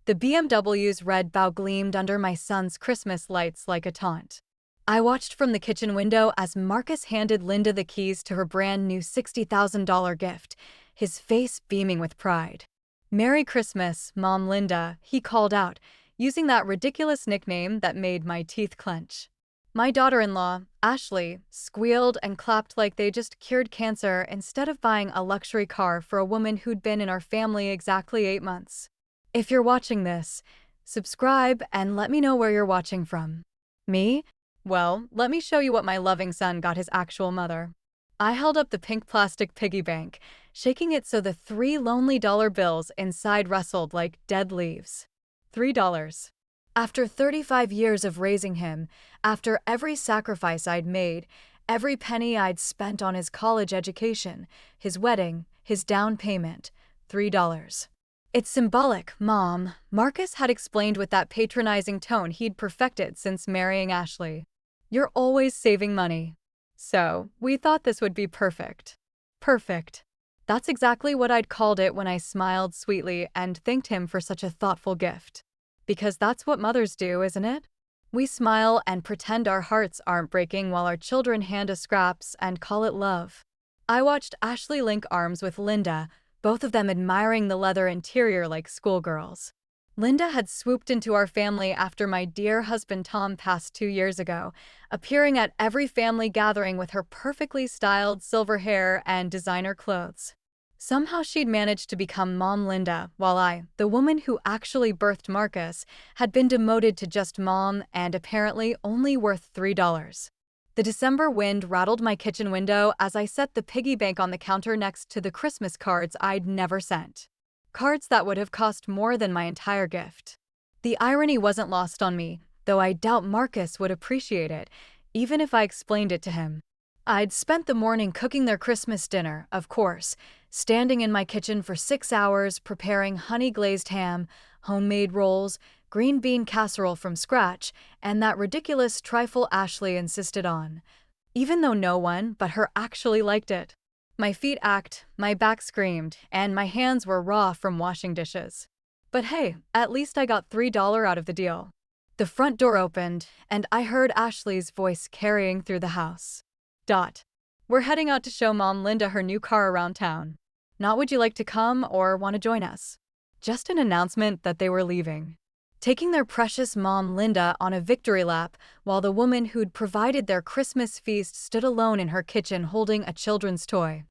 The BMW's red bow gleamed under my son's Christmas lights like a taunt. I watched from the kitchen window as Marcus handed Linda the keys to her brand new $60,000 gift, his face beaming with pride. "Merry Christmas, Mom Linda," he called out, using that ridiculous nickname that made my teeth clench. My daughter-in-law, Ashley, squealed and clapped like they just cured cancer instead of buying a luxury car for a woman who'd been in our family exactly 8 months. If you're watching this, subscribe and let me know where you're watching from. Me? Well, let me show you what my loving son got his actual mother. I held up the pink plastic piggy bank, shaking it so the 3 lonely dollar bills inside rustled like dead leaves. $3. After 35 years of raising him, after every sacrifice I'd made, every penny I'd spent on his college education, his wedding, his down payment, $3. "It's symbolic, Mom," Marcus had explained with that patronizing tone he'd perfected since marrying Ashley. "You're always saving money." So, we thought this would be perfect. Perfect. That's exactly what I'd called it when I smiled sweetly and thanked him for such a thoughtful gift. Because that's what mothers do, isn't it? We smile and pretend our hearts aren't breaking while our children hand us scraps and call it love. I watched Ashley link arms with Linda, both of them admiring the leather interior like schoolgirls. Linda had swooped into our family after my dear husband Tom passed 2 years ago, appearing at every family gathering with her perfectly styled silver hair and designer clothes. Somehow she'd managed to become Mom Linda, while I, the woman who actually birthed Marcus, had been demoted to just Mom and apparently only worth $3. The December wind rattled my kitchen window as I set the piggy bank on the counter next to the Christmas cards I'd never sent. Cards that would have cost more than my entire gift. The irony wasn't lost on me, though I doubt Marcus would appreciate it, even if I explained it to him. I'd spent the morning cooking their Christmas dinner, of course, standing in my kitchen for 6 hours preparing honey-glazed ham, homemade rolls, green bean casserole from scratch, and that ridiculous trifle Ashley insisted on, even though no one but her actually liked it. My feet ached, my back screamed, and my hands were raw from washing dishes. But hey, at least I got $3 out of the deal. The front door opened, and I heard Ashley's voice carrying through the house. "We're heading out to show Mom Linda her new car around town. Not would you like to come or want to join us?" Just an announcement that they were leaving. Taking their precious Mom Linda on a victory lap while the woman who'd provided their Christmas feast stood alone in her kitchen holding a children's toy.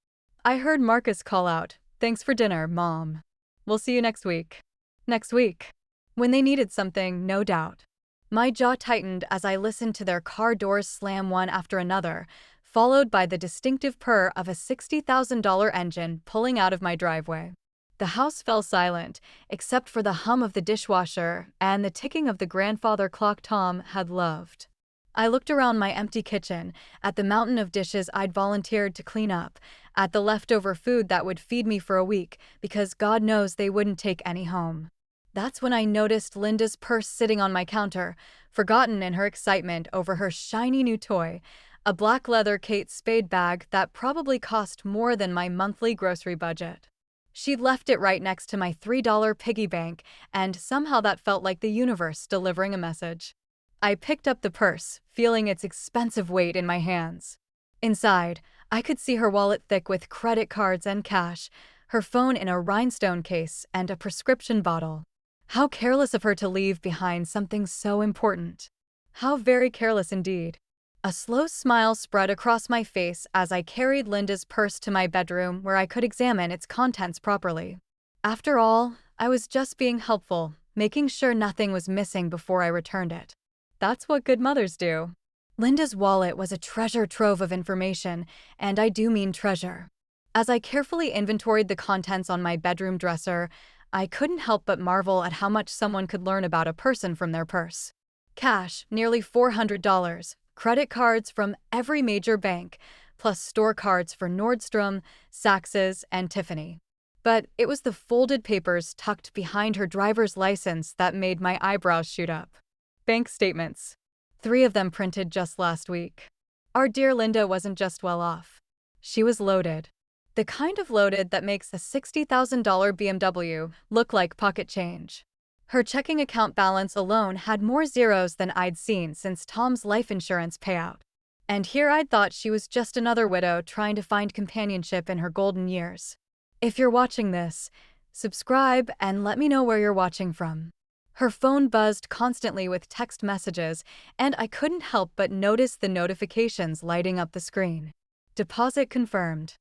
I heard Marcus call out, "Thanks for dinner, Mom. We'll see you next week." Next week. When they needed something, no doubt. My jaw tightened as I listened to their car doors slam one after another, followed by the distinctive purr of a $60,000 engine pulling out of my driveway. The house fell silent, except for the hum of the dishwasher and the ticking of the grandfather clock Tom had loved. I looked around my empty kitchen, at the mountain of dishes I'd volunteered to clean up, at the leftover food that would feed me for a week, because God knows they wouldn't take any home. That's when I noticed Linda's purse sitting on my counter, forgotten in her excitement over her shiny new toy, a black leather Kate Spade bag that probably cost more than my monthly grocery budget. She'd left it right next to my $3 piggy bank, and somehow that felt like the universe delivering a message. I picked up the purse, feeling its expensive weight in my hands. Inside, I could see her wallet thick with credit cards and cash, her phone in a rhinestone case, and a prescription bottle. How careless of her to leave behind something so important. How very careless indeed. A slow smile spread across my face as I carried Linda's purse to my bedroom where I could examine its contents properly. After all, I was just being helpful, making sure nothing was missing before I returned it. That's what good mothers do. Linda's wallet was a treasure trove of information, and I do mean treasure. As I carefully inventoried the contents on my bedroom dresser, I couldn't help but marvel at how much someone could learn about a person from their purse. Cash, nearly $400. Credit cards from every major bank, plus store cards for Nordstrom, Saks, and Tiffany. But it was the folded papers tucked behind her driver's license that made my eyebrows shoot up. Bank statements. 3 of them printed just last week. Our dear Linda wasn't just well off. She was loaded. The kind of loaded that makes a $60,000 BMW look like pocket change. Her checking account balance alone had more zeros than I'd seen since Tom's life insurance payout. And here I'd thought she was just another widow trying to find companionship in her golden years. If you're watching this, subscribe and let me know where you're watching from. Her phone buzzed constantly with text messages, and I couldn't help but notice the notifications lighting up the screen. Deposit confirmed.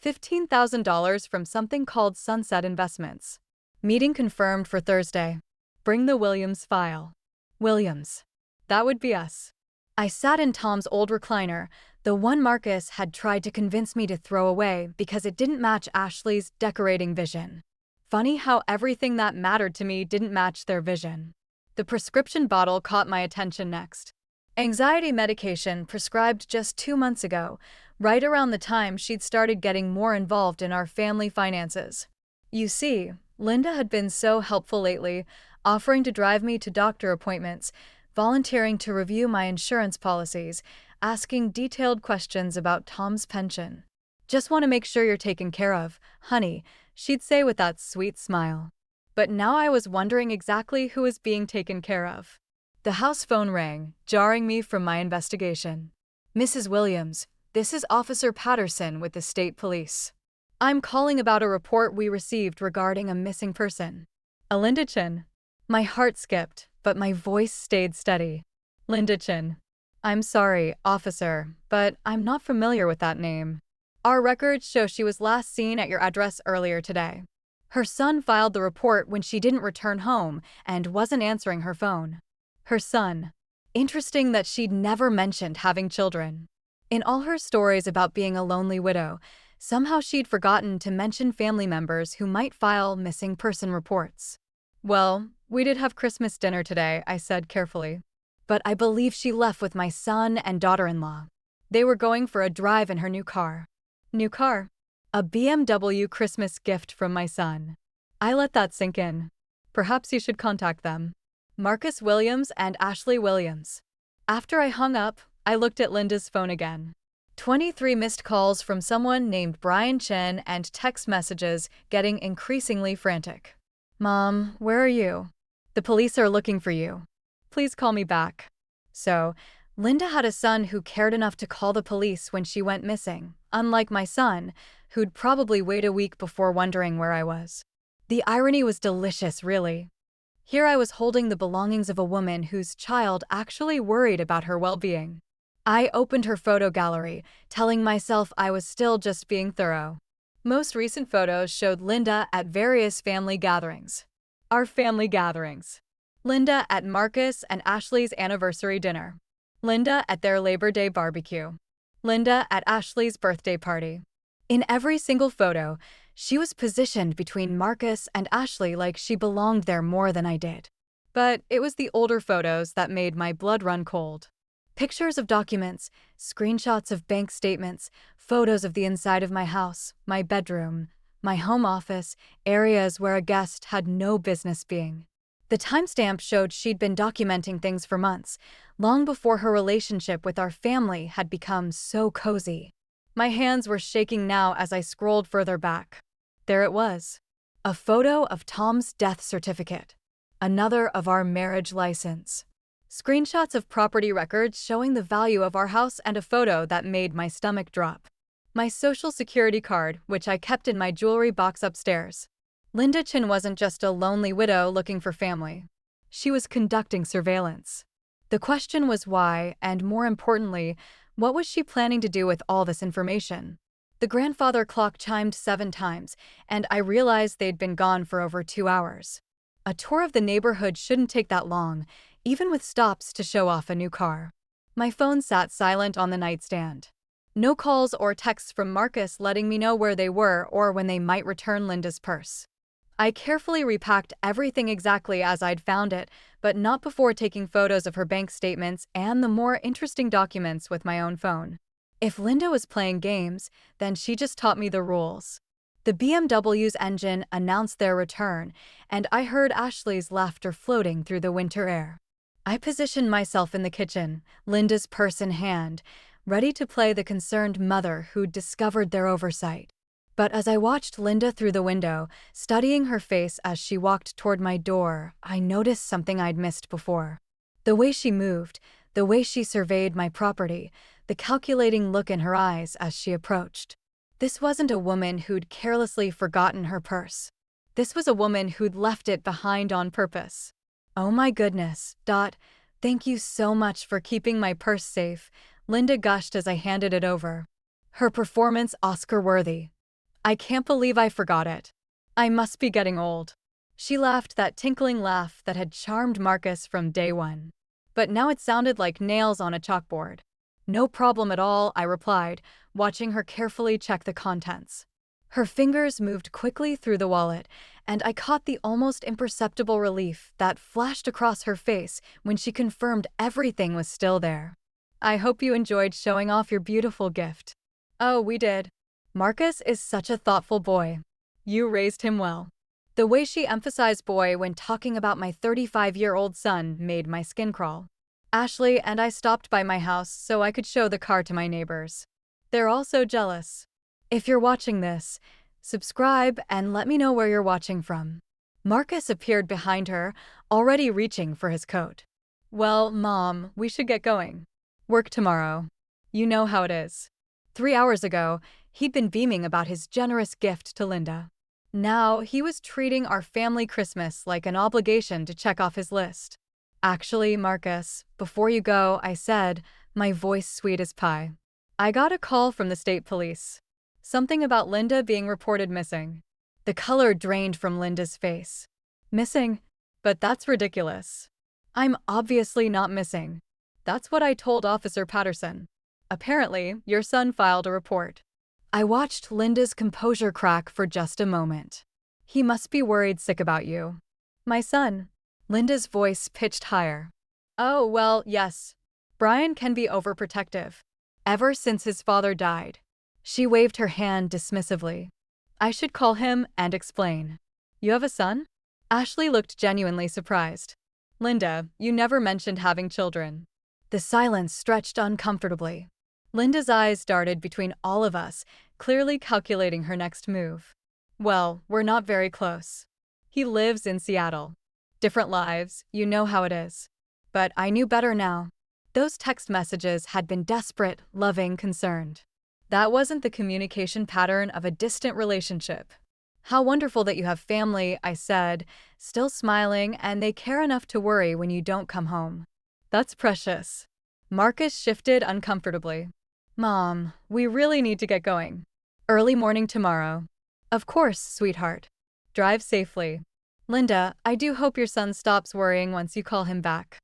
$15,000 from something called Sunset Investments. Meeting confirmed for Thursday. Bring the Williams file. Williams. That would be us. I sat in Tom's old recliner, the one Marcus had tried to convince me to throw away because it didn't match Ashley's decorating vision. Funny how everything that mattered to me didn't match their vision. The prescription bottle caught my attention next. Anxiety medication prescribed just 2 months ago, right around the time she'd started getting more involved in our family finances. You see, Linda had been so helpful lately, offering to drive me to doctor appointments, volunteering to review my insurance policies, asking detailed questions about Tom's pension. Just want to make sure you're taken care of, honey, she'd say with that sweet smile. But now I was wondering exactly who was being taken care of. The house phone rang, jarring me from my investigation. Mrs. Williams, this is Officer Patterson with the state police. I'm calling about a report we received regarding a missing person. Linda Chin. My heart skipped, but my voice stayed steady. Linda Chin. I'm sorry, officer, but I'm not familiar with that name. Our records show she was last seen at your address earlier today. Her son filed the report when she didn't return home and wasn't answering her phone. Her son. Interesting that she'd never mentioned having children. In all her stories about being a lonely widow, somehow she'd forgotten to mention family members who might file missing person reports. Well, we did have Christmas dinner today, I said carefully. But I believe she left with my son and daughter-in-law. They were going for a drive in her new car. New car? A BMW Christmas gift from my son. I let that sink in. Perhaps you should contact them. Marcus Williams and Ashley Williams. After I hung up, I looked at Linda's phone again. 23 missed calls from someone named Brian Chen and text messages getting increasingly frantic. Mom, where are you? The police are looking for you. Please call me back. So, Linda had a son who cared enough to call the police when she went missing, unlike my son, who'd probably wait a week before wondering where I was. The irony was delicious, really. Here I was holding the belongings of a woman whose child actually worried about her well-being. I opened her photo gallery, telling myself I was still just being thorough. Most recent photos showed Linda at various family gatherings. Our family gatherings. Linda at Marcus and Ashley's anniversary dinner. Linda at their Labor Day barbecue. Linda at Ashley's birthday party. In every single photo, she was positioned between Marcus and Ashley like she belonged there more than I did. But it was the older photos that made my blood run cold. Pictures of documents, screenshots of bank statements, photos of the inside of my house, my bedroom, my home office, areas where a guest had no business being. The timestamp showed she'd been documenting things for months, long before her relationship with our family had become so cozy. My hands were shaking now as I scrolled further back. There it was. A photo of Tom's death certificate. Another of our marriage license. Screenshots of property records showing the value of our house and a photo that made my stomach drop. My social security card, which I kept in my jewelry box upstairs. Linda Chin wasn't just a lonely widow looking for family. She was conducting surveillance. The question was why, and more importantly, what was she planning to do with all this information? The grandfather clock chimed 7 times, and I realized they'd been gone for over 2 hours. A tour of the neighborhood shouldn't take that long, even with stops to show off a new car. My phone sat silent on the nightstand. No calls or texts from Marcus letting me know where they were or when they might return Linda's purse. I carefully repacked everything exactly as I'd found it, but not before taking photos of her bank statements and the more interesting documents with my own phone. If Linda was playing games, then she just taught me the rules. The BMW's engine announced their return, and I heard Ashley's laughter floating through the winter air. I positioned myself in the kitchen, Linda's purse in hand, ready to play the concerned mother who'd discovered their oversight. But as I watched Linda through the window, studying her face as she walked toward my door, I noticed something I'd missed before. The way she moved, the way she surveyed my property, the calculating look in her eyes as she approached. This wasn't a woman who'd carelessly forgotten her purse. This was a woman who'd left it behind on purpose. Oh my goodness, Dot, thank you so much for keeping my purse safe, Linda gushed as I handed it over. Her performance Oscar-worthy. I can't believe I forgot it. I must be getting old. She laughed that tinkling laugh that had charmed Marcus from day one. But now it sounded like nails on a chalkboard. No problem at all, I replied, watching her carefully check the contents. Her fingers moved quickly through the wallet, and I caught the almost imperceptible relief that flashed across her face when she confirmed everything was still there. I hope you enjoyed showing off your beautiful gift. Oh, we did. Marcus is such a thoughtful boy. You raised him well. The way she emphasized boy when talking about my 35-year-old son made my skin crawl. Ashley and I stopped by my house so I could show the car to my neighbors. They're all so jealous. If you're watching this, subscribe and let me know where you're watching from. Marcus appeared behind her, already reaching for his coat. Well, Mom, we should get going. Work tomorrow. You know how it is. 3 hours ago, he'd been beaming about his generous gift to Linda. Now, he was treating our family Christmas like an obligation to check off his list. Actually, Marcus, before you go, I said, my voice sweet as pie. I got a call from the state police. Something about Linda being reported missing. The color drained from Linda's face. Missing? But that's ridiculous. I'm obviously not missing. That's what I told Officer Patterson. Apparently, your son filed a report. I watched Linda's composure crack for just a moment. He must be worried sick about you. My son. Linda's voice pitched higher. Oh, well, yes. Brian can be overprotective. Ever since his father died. She waved her hand dismissively. I should call him and explain. You have a son? Ashley looked genuinely surprised. Linda, you never mentioned having children. The silence stretched uncomfortably. Linda's eyes darted between all of us, clearly calculating her next move. Well, we're not very close. He lives in Seattle. Different lives, you know how it is. But I knew better now. Those text messages had been desperate, loving, concerned. That wasn't the communication pattern of a distant relationship. How wonderful that you have family, I said, still smiling, and they care enough to worry when you don't come home. That's precious. Marcus shifted uncomfortably. Mom, we really need to get going. Early morning tomorrow. Of course, sweetheart. Drive safely. Linda, I do hope your son stops worrying once you call him back.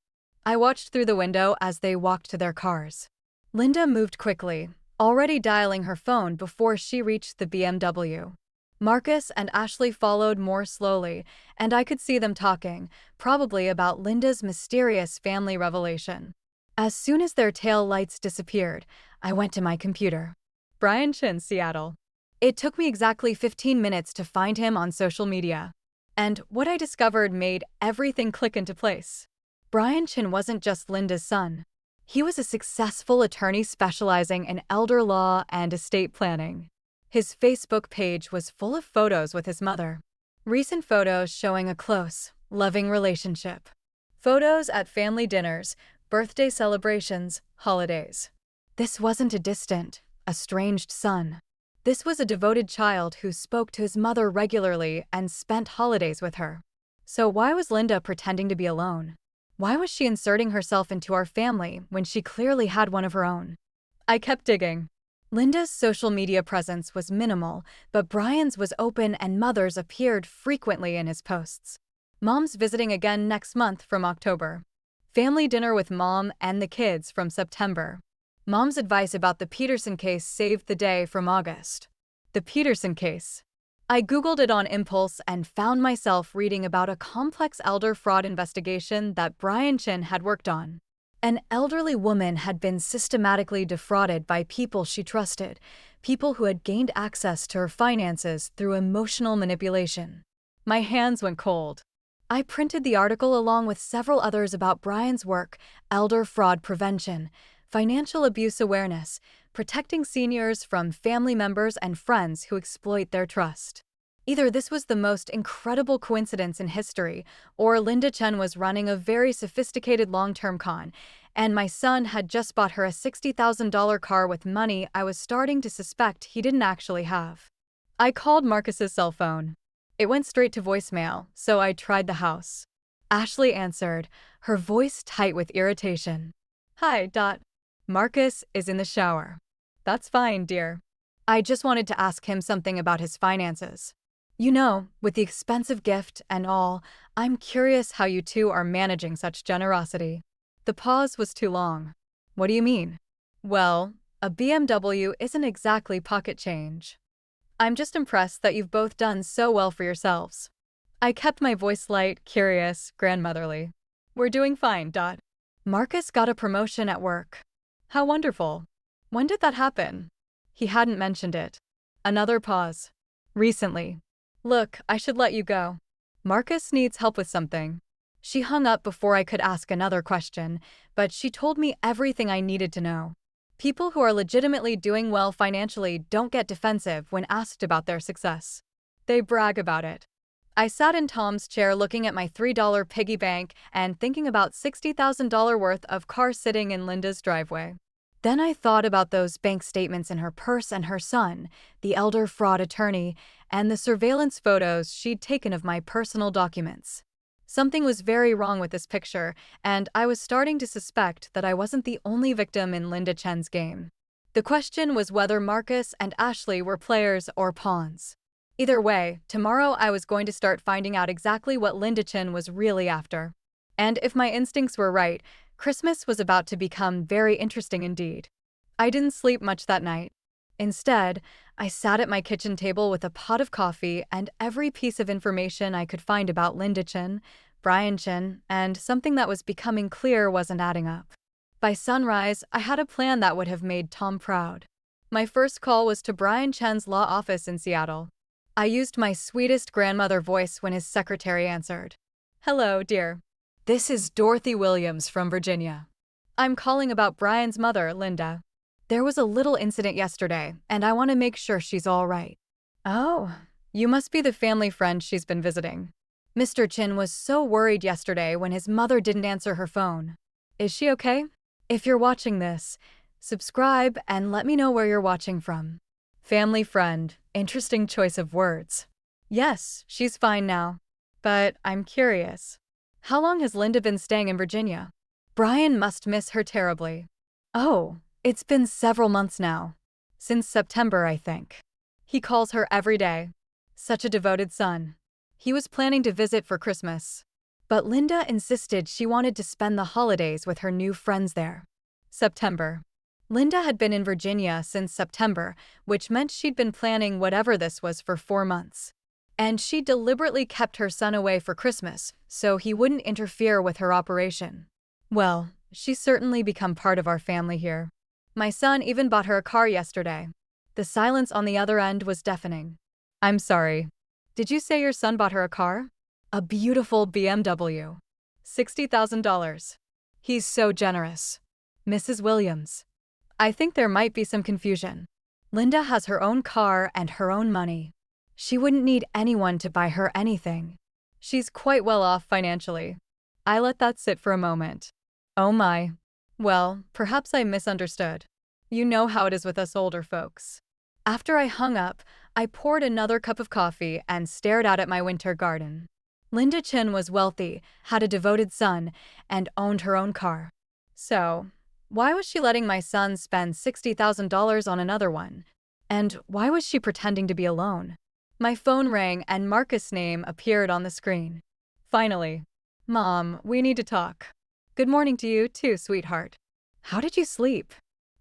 I watched through the window as they walked to their cars. Linda moved quickly, already dialing her phone before she reached the BMW. Marcus and Ashley followed more slowly, and I could see them talking, probably about Linda's mysterious family revelation. As soon as their tail lights disappeared, I went to my computer. Brian Chin, Seattle. It took me exactly 15 minutes to find him on social media. And what I discovered made everything click into place. Brian Chin wasn't just Linda's son. He was a successful attorney specializing in elder law and estate planning. His Facebook page was full of photos with his mother. Recent photos showing a close, loving relationship. Photos at family dinners, birthday celebrations, holidays. This wasn't a distant, estranged son. This was a devoted child who spoke to his mother regularly and spent holidays with her. So why was Linda pretending to be alone? Why was she inserting herself into our family when she clearly had one of her own? I kept digging. Linda's social media presence was minimal, but Brian's was open and Mother's appeared frequently in his posts. Mom's visiting again next month from October. Family dinner with Mom and the kids from September. Mom's advice about the Peterson case saved the day from August. The Peterson case. I Googled it on impulse and found myself reading about a complex elder fraud investigation that Brian Chin had worked on. An elderly woman had been systematically defrauded by people she trusted, people who had gained access to her finances through emotional manipulation. My hands went cold. I printed the article along with several others about Brian's work, Elder Fraud Prevention, financial abuse awareness, protecting seniors from family members and friends who exploit their trust. Either this was the most incredible coincidence in history, or Linda Chen was running a very sophisticated long-term con, and my son had just bought her a $60,000 car with money I was starting to suspect he didn't actually have. I called Marcus's cell phone. It went straight to voicemail, so I tried the house. Ashley answered, her voice tight with irritation. Hi. Marcus is in the shower. That's fine, dear. I just wanted to ask him something about his finances. You know, with the expensive gift and all, I'm curious how you two are managing such generosity. The pause was too long. What do you mean? Well, a BMW isn't exactly pocket change. I'm just impressed that you've both done so well for yourselves. I kept my voice light, curious, grandmotherly. We're doing fine. Marcus got a promotion at work. How wonderful. When did that happen? He hadn't mentioned it. Another pause. Recently. Look, I should let you go. Marcus needs help with something. She hung up before I could ask another question, but she told me everything I needed to know. People who are legitimately doing well financially don't get defensive when asked about their success. They brag about it. I sat in Tom's chair looking at my $3 piggy bank and thinking about $60,000 worth of car sitting in Linda's driveway. Then I thought about those bank statements in her purse and her son, the elder fraud attorney, and the surveillance photos she'd taken of my personal documents. Something was very wrong with this picture, and I was starting to suspect that I wasn't the only victim in Linda Chen's game. The question was whether Marcus and Ashley were players or pawns. Either way, tomorrow I was going to start finding out exactly what Linda Chen was really after. And if my instincts were right, Christmas was about to become very interesting indeed. I didn't sleep much that night. Instead, I sat at my kitchen table with a pot of coffee and every piece of information I could find about Linda Chen, Brian Chen, and something that was becoming clear wasn't adding up. By sunrise, I had a plan that would have made Tom proud. My first call was to Brian Chen's law office in Seattle. I used my sweetest grandmother voice when his secretary answered. Hello, dear. This is Dorothy Williams from Virginia. I'm calling about Brian's mother, Linda. There was a little incident yesterday, and I want to make sure she's all right. Oh, you must be the family friend she's been visiting. Mr. Chin was so worried yesterday when his mother didn't answer her phone. Is she okay? If you're watching this, subscribe and let me know where you're watching from. Family friend, interesting choice of words. Yes, she's fine now. But I'm curious. How long has Linda been staying in Virginia? Brian must miss her terribly. Oh, it's been several months now. Since September, I think. He calls her every day. Such a devoted son. He was planning to visit for Christmas. But Linda insisted she wanted to spend the holidays with her new friends there. September. Linda had been in Virginia since September, which meant she'd been planning whatever this was for 4 months. And she deliberately kept her son away for Christmas, so he wouldn't interfere with her operation. Well, she's certainly become part of our family here. My son even bought her a car yesterday. The silence on the other end was deafening. I'm sorry. Did you say your son bought her a car? A beautiful BMW. $60,000. He's so generous. Mrs. Williams. I think there might be some confusion. Linda has her own car and her own money. She wouldn't need anyone to buy her anything. She's quite well off financially. I let that sit for a moment. Oh my. Well, perhaps I misunderstood. You know how it is with us older folks. After I hung up, I poured another cup of coffee and stared out at my winter garden. Linda Chen was wealthy, had a devoted son, and owned her own car. So, why was she letting my son spend $60,000 on another one? And why was she pretending to be alone? My phone rang and Marcus' name appeared on the screen. Finally. Mom, we need to talk. Good morning to you too, sweetheart. How did you sleep?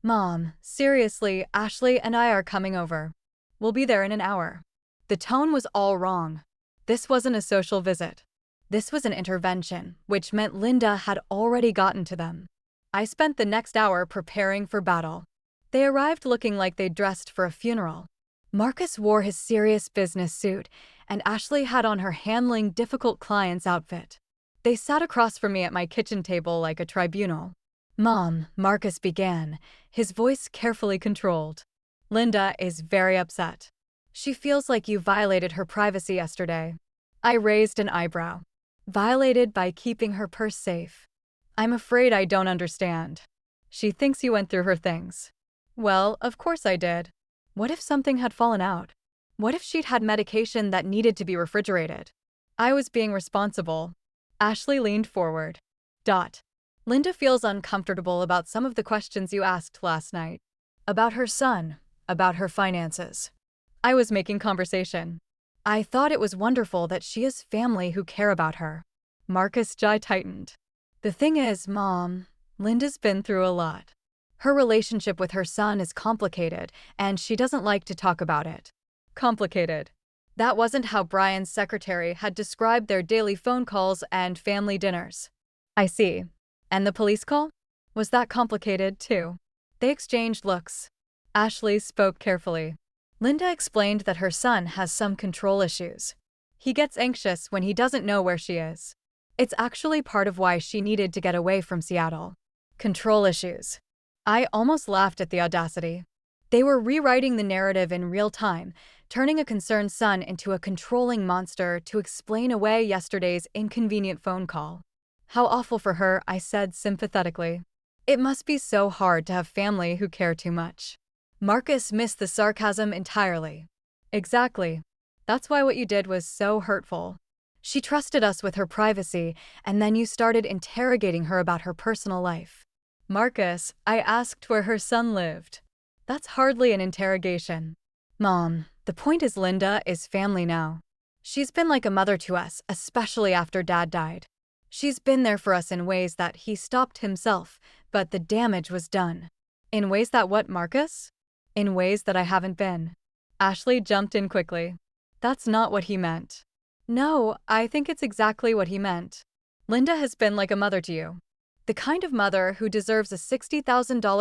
Mom, seriously, Ashley and I are coming over. We'll be there in an hour. The tone was all wrong. This wasn't a social visit. This was an intervention, which meant Linda had already gotten to them. I spent the next hour preparing for battle. They arrived looking like they'd dressed for a funeral. Marcus wore his serious business suit, and Ashley had on her handling difficult clients outfit. They sat across from me at my kitchen table like a tribunal. Mom, Marcus began, his voice carefully controlled. Linda is very upset. She feels like you violated her privacy yesterday. I raised an eyebrow. Violated by keeping her purse safe. I'm afraid I don't understand. She thinks you went through her things. Well, of course I did. What if something had fallen out? What if she'd had medication that needed to be refrigerated? I was being responsible. Ashley leaned forward. Linda feels uncomfortable about some of the questions you asked last night. About her son, about her finances. I was making conversation. I thought it was wonderful that she has family who care about her. Marcus' jaw tightened. The thing is, Mom, Linda's been through a lot. Her relationship with her son is complicated, and she doesn't like to talk about it. Complicated. That wasn't how Brian's secretary had described their daily phone calls and family dinners. I see. And the police call? Was that complicated, too? They exchanged looks. Ashley spoke carefully. Linda explained that her son has some control issues. He gets anxious when he doesn't know where she is. It's actually part of why she needed to get away from Seattle. Control issues. I almost laughed at the audacity. They were rewriting the narrative in real time, turning a concerned son into a controlling monster to explain away yesterday's inconvenient phone call. How awful for her, I said sympathetically. It must be so hard to have family who care too much. Marcus missed the sarcasm entirely. Exactly. That's why what you did was so hurtful. She trusted us with her privacy, and then you started interrogating her about her personal life. Marcus, I asked where her son lived. That's hardly an interrogation. Mom, the point is Linda is family now. She's been like a mother to us, especially after Dad died. She's been there for us in ways that he stopped himself, but the damage was done. In ways that what, Marcus? In ways that I haven't been. Ashley jumped in quickly. That's not what he meant. No, I think it's exactly what he meant. Linda has been like a mother to you. The kind of mother who deserves a $60,000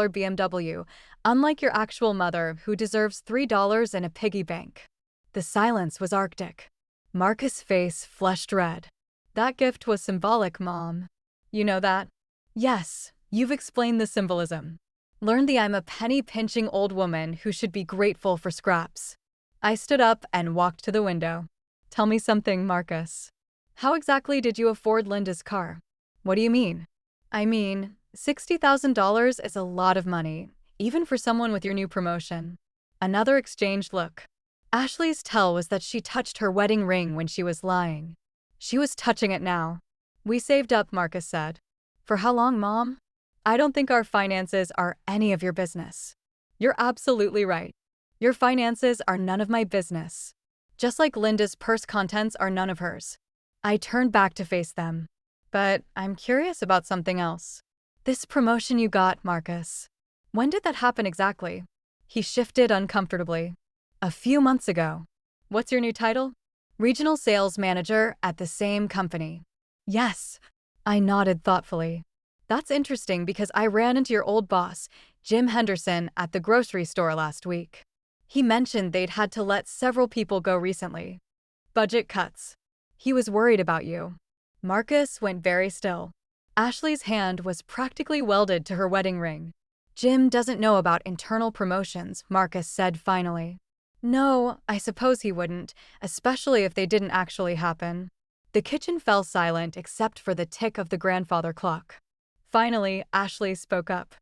BMW, unlike your actual mother who deserves $3 in a piggy bank. The silence was arctic. Marcus' face flushed red. That gift was symbolic, Mom. You know that? Yes, you've explained the symbolism. Learn the I'm a penny-pinching old woman who should be grateful for scraps. I stood up and walked to the window. Tell me something, Marcus. How exactly did you afford Linda's car? What do you mean? I mean, $60,000 is a lot of money, even for someone with your new promotion. Another exchanged look. Ashley's tell was that she touched her wedding ring when she was lying. She was touching it now. We saved up, Marcus said. For how long, Mom? I don't think our finances are any of your business. You're absolutely right. Your finances are none of my business. Just like Linda's purse contents are none of hers. I turned back to face them. But I'm curious about something else. This promotion you got, Marcus. When did that happen exactly? He shifted uncomfortably. A few months ago. What's your new title? Regional Sales Manager at the same company. Yes. I nodded thoughtfully. That's interesting because I ran into your old boss, Jim Henderson, at the grocery store last week. He mentioned they'd had to let several people go recently. Budget cuts. He was worried about you. Marcus went very still. Ashley's hand was practically welded to her wedding ring. Jim doesn't know about internal promotions, Marcus said finally. No, I suppose he wouldn't, especially if they didn't actually happen. The kitchen fell silent except for the tick of the grandfather clock. Finally, Ashley spoke up.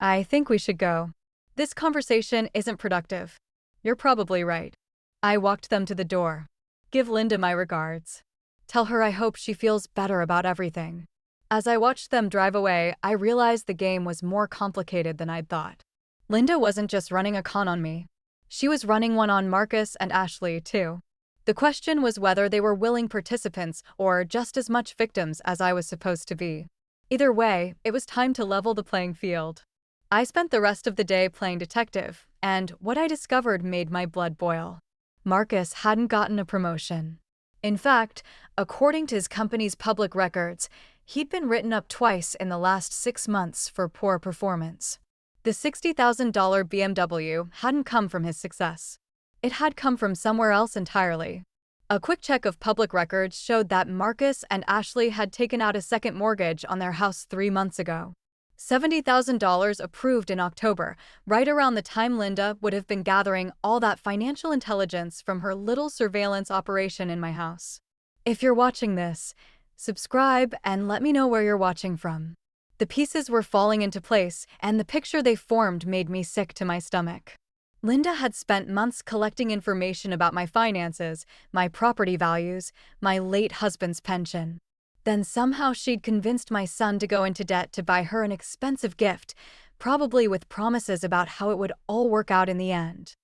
I think we should go. This conversation isn't productive. You're probably right. I walked them to the door. Give Linda my regards. Tell her I hope she feels better about everything. As I watched them drive away, I realized the game was more complicated than I'd thought. Linda wasn't just running a con on me. She was running one on Marcus and Ashley, too. The question was whether they were willing participants or just as much victims as I was supposed to be. Either way, it was time to level the playing field. I spent the rest of the day playing detective, and what I discovered made my blood boil. Marcus hadn't gotten a promotion. In fact, according to his company's public records, he'd been written up twice in the last 6 months for poor performance. The $60,000 BMW hadn't come from his success. It had come from somewhere else entirely. A quick check of public records showed that Marcus and Ashley had taken out a second mortgage on their house 3 months ago. $70,000 approved in October, right around the time Linda would have been gathering all that financial intelligence from her little surveillance operation in my house. If you're watching this, subscribe and let me know where you're watching from. The pieces were falling into place, and the picture they formed made me sick to my stomach. Linda had spent months collecting information about my finances, my property values, my late husband's pension. Then somehow she'd convinced my son to go into debt to buy her an expensive gift, probably with promises about how it would all work out in the end.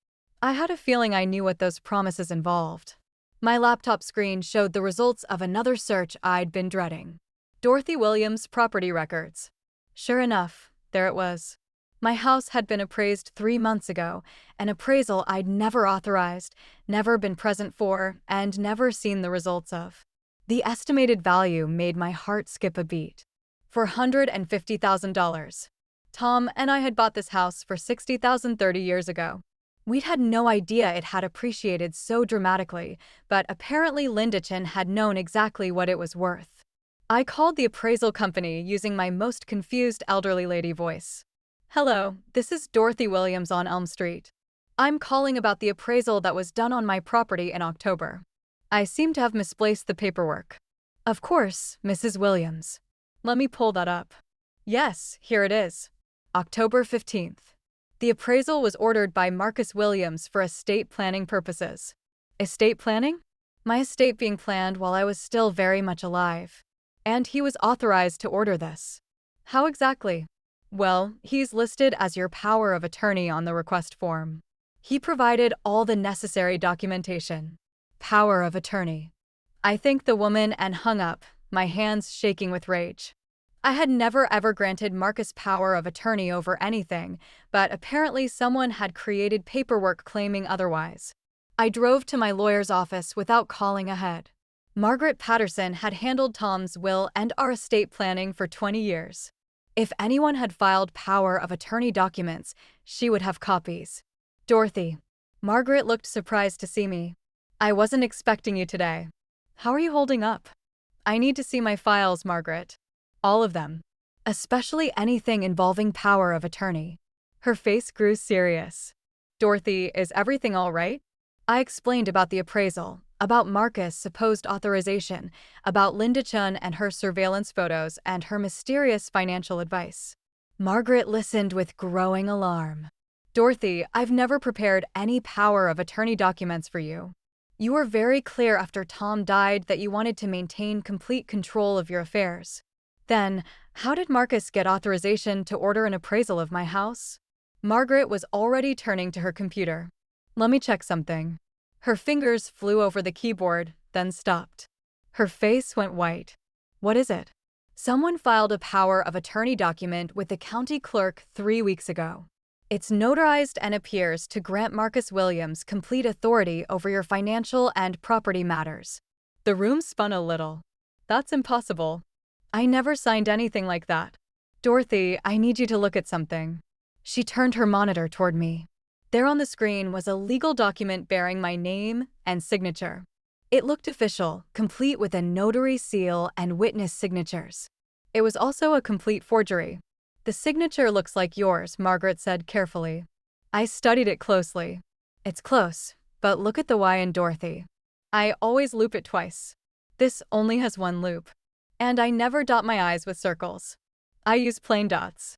I had a feeling I knew what those promises involved. My laptop screen showed the results of another search I'd been dreading. Dorothy Williams' property records. Sure enough, there it was. My house had been appraised 3 months ago, an appraisal I'd never authorized, never been present for, and never seen the results of. The estimated value made my heart skip a beat. $450,000. Tom and I had bought this house for $60,000 30 years ago. We'd had no idea it had appreciated so dramatically, but apparently Lindichin had known exactly what it was worth. I called the appraisal company using my most confused elderly lady voice. Hello, this is Dorothy Williams on Elm Street. I'm calling about the appraisal that was done on my property in October. I seem to have misplaced the paperwork. Of course, Mrs. Williams. Let me pull that up. Yes, here it is. October 15th. The appraisal was ordered by Marcus Williams for estate planning purposes. Estate planning? My estate being planned while I was still very much alive. And he was authorized to order this. How exactly? Well, he's listed as your power of attorney on the request form. He provided all the necessary documentation. Power of attorney. I thanked the woman and hung up, my hands shaking with rage. I had never ever granted Marcus power of attorney over anything, but apparently someone had created paperwork claiming otherwise. I drove to my lawyer's office without calling ahead. Margaret Patterson had handled Tom's will and our estate planning for 20 years. If anyone had filed power of attorney documents, she would have copies. Dorothy. Margaret looked surprised to see me. I wasn't expecting you today. How are you holding up? I need to see my files, Margaret. All of them. Especially anything involving power of attorney. Her face grew serious. Dorothy, is everything all right? I explained about the appraisal, about Marcus' supposed authorization, about Linda Chun and her surveillance photos, and her mysterious financial advice. Margaret listened with growing alarm. Dorothy, I've never prepared any power of attorney documents for you. You were very clear after Tom died that you wanted to maintain complete control of your affairs. Then, how did Marcus get authorization to order an appraisal of my house? Margaret was already turning to her computer. Let me check something. Her fingers flew over the keyboard, then stopped. Her face went white. What is it? Someone filed a power of attorney document with the county clerk 3 weeks ago. It's notarized and appears to grant Marcus Williams complete authority over your financial and property matters. The room spun a little. That's impossible. I never signed anything like that. Dorothy, I need you to look at something. She turned her monitor toward me. There on the screen was a legal document bearing my name and signature. It looked official, complete with a notary seal and witness signatures. It was also a complete forgery. The signature looks like yours, Margaret said carefully. I studied it closely. It's close, but look at the Y in Dorothy. I always loop it twice. This only has one loop. And I never dot my I's with circles. I use plain dots.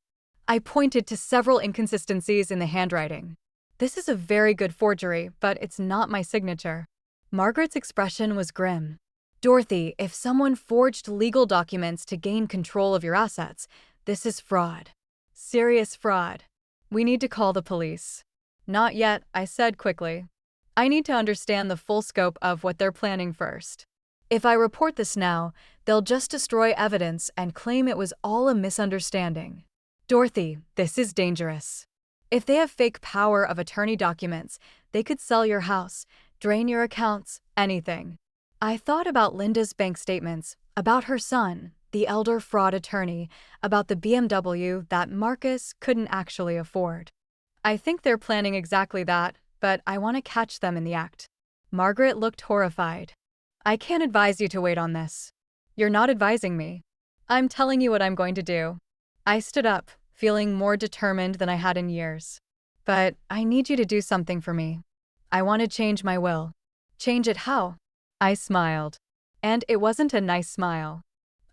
I pointed to several inconsistencies in the handwriting. This is a very good forgery, but it's not my signature. Margaret's expression was grim. Dorothy, if someone forged legal documents to gain control of your assets, this is fraud. Serious fraud. We need to call the police. Not yet, I said quickly. I need to understand the full scope of what they're planning first. If I report this now, they'll just destroy evidence and claim it was all a misunderstanding. Dorothy, this is dangerous. If they have fake power of attorney documents, they could sell your house, drain your accounts, anything. I thought about Linda's bank statements, about her son, the elder fraud attorney, about the BMW that Marcus couldn't actually afford. I think they're planning exactly that, but I want to catch them in the act. Margaret looked horrified. I can't advise you to wait on this. You're not advising me. I'm telling you what I'm going to do. I stood up, feeling more determined than I had in years. But I need you to do something for me. I want to change my will. Change it how? I smiled. And it wasn't a nice smile.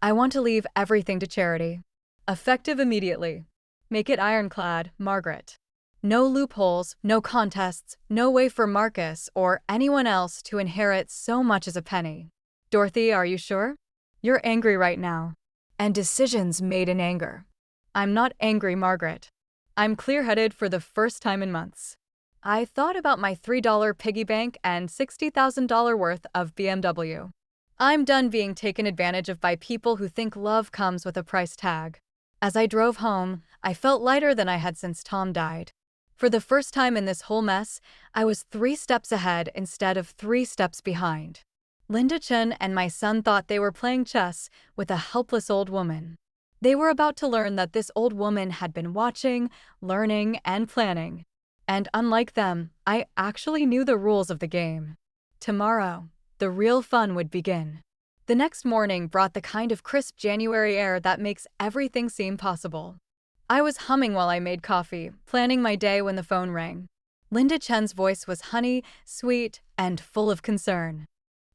I want to leave everything to charity. Effective immediately. Make it ironclad, Margaret. No loopholes, no contests, no way for Marcus or anyone else to inherit so much as a penny. Dorothy, are you sure? You're angry right now. And decisions made in anger. I'm not angry, Margaret. I'm clear-headed for the first time in months. I thought about my $3 piggy bank and $60,000 worth of BMW. I'm done being taken advantage of by people who think love comes with a price tag. As I drove home, I felt lighter than I had since Tom died. For the first time in this whole mess, I was 3 steps ahead instead of 3 steps behind. Linda Chen and my son thought they were playing chess with a helpless old woman. They were about to learn that this old woman had been watching, learning, and planning. And unlike them, I actually knew the rules of the game. Tomorrow, the real fun would begin. The next morning brought the kind of crisp January air that makes everything seem possible. I was humming while I made coffee, planning my day when the phone rang. Linda Chen's voice was honey, sweet, and full of concern.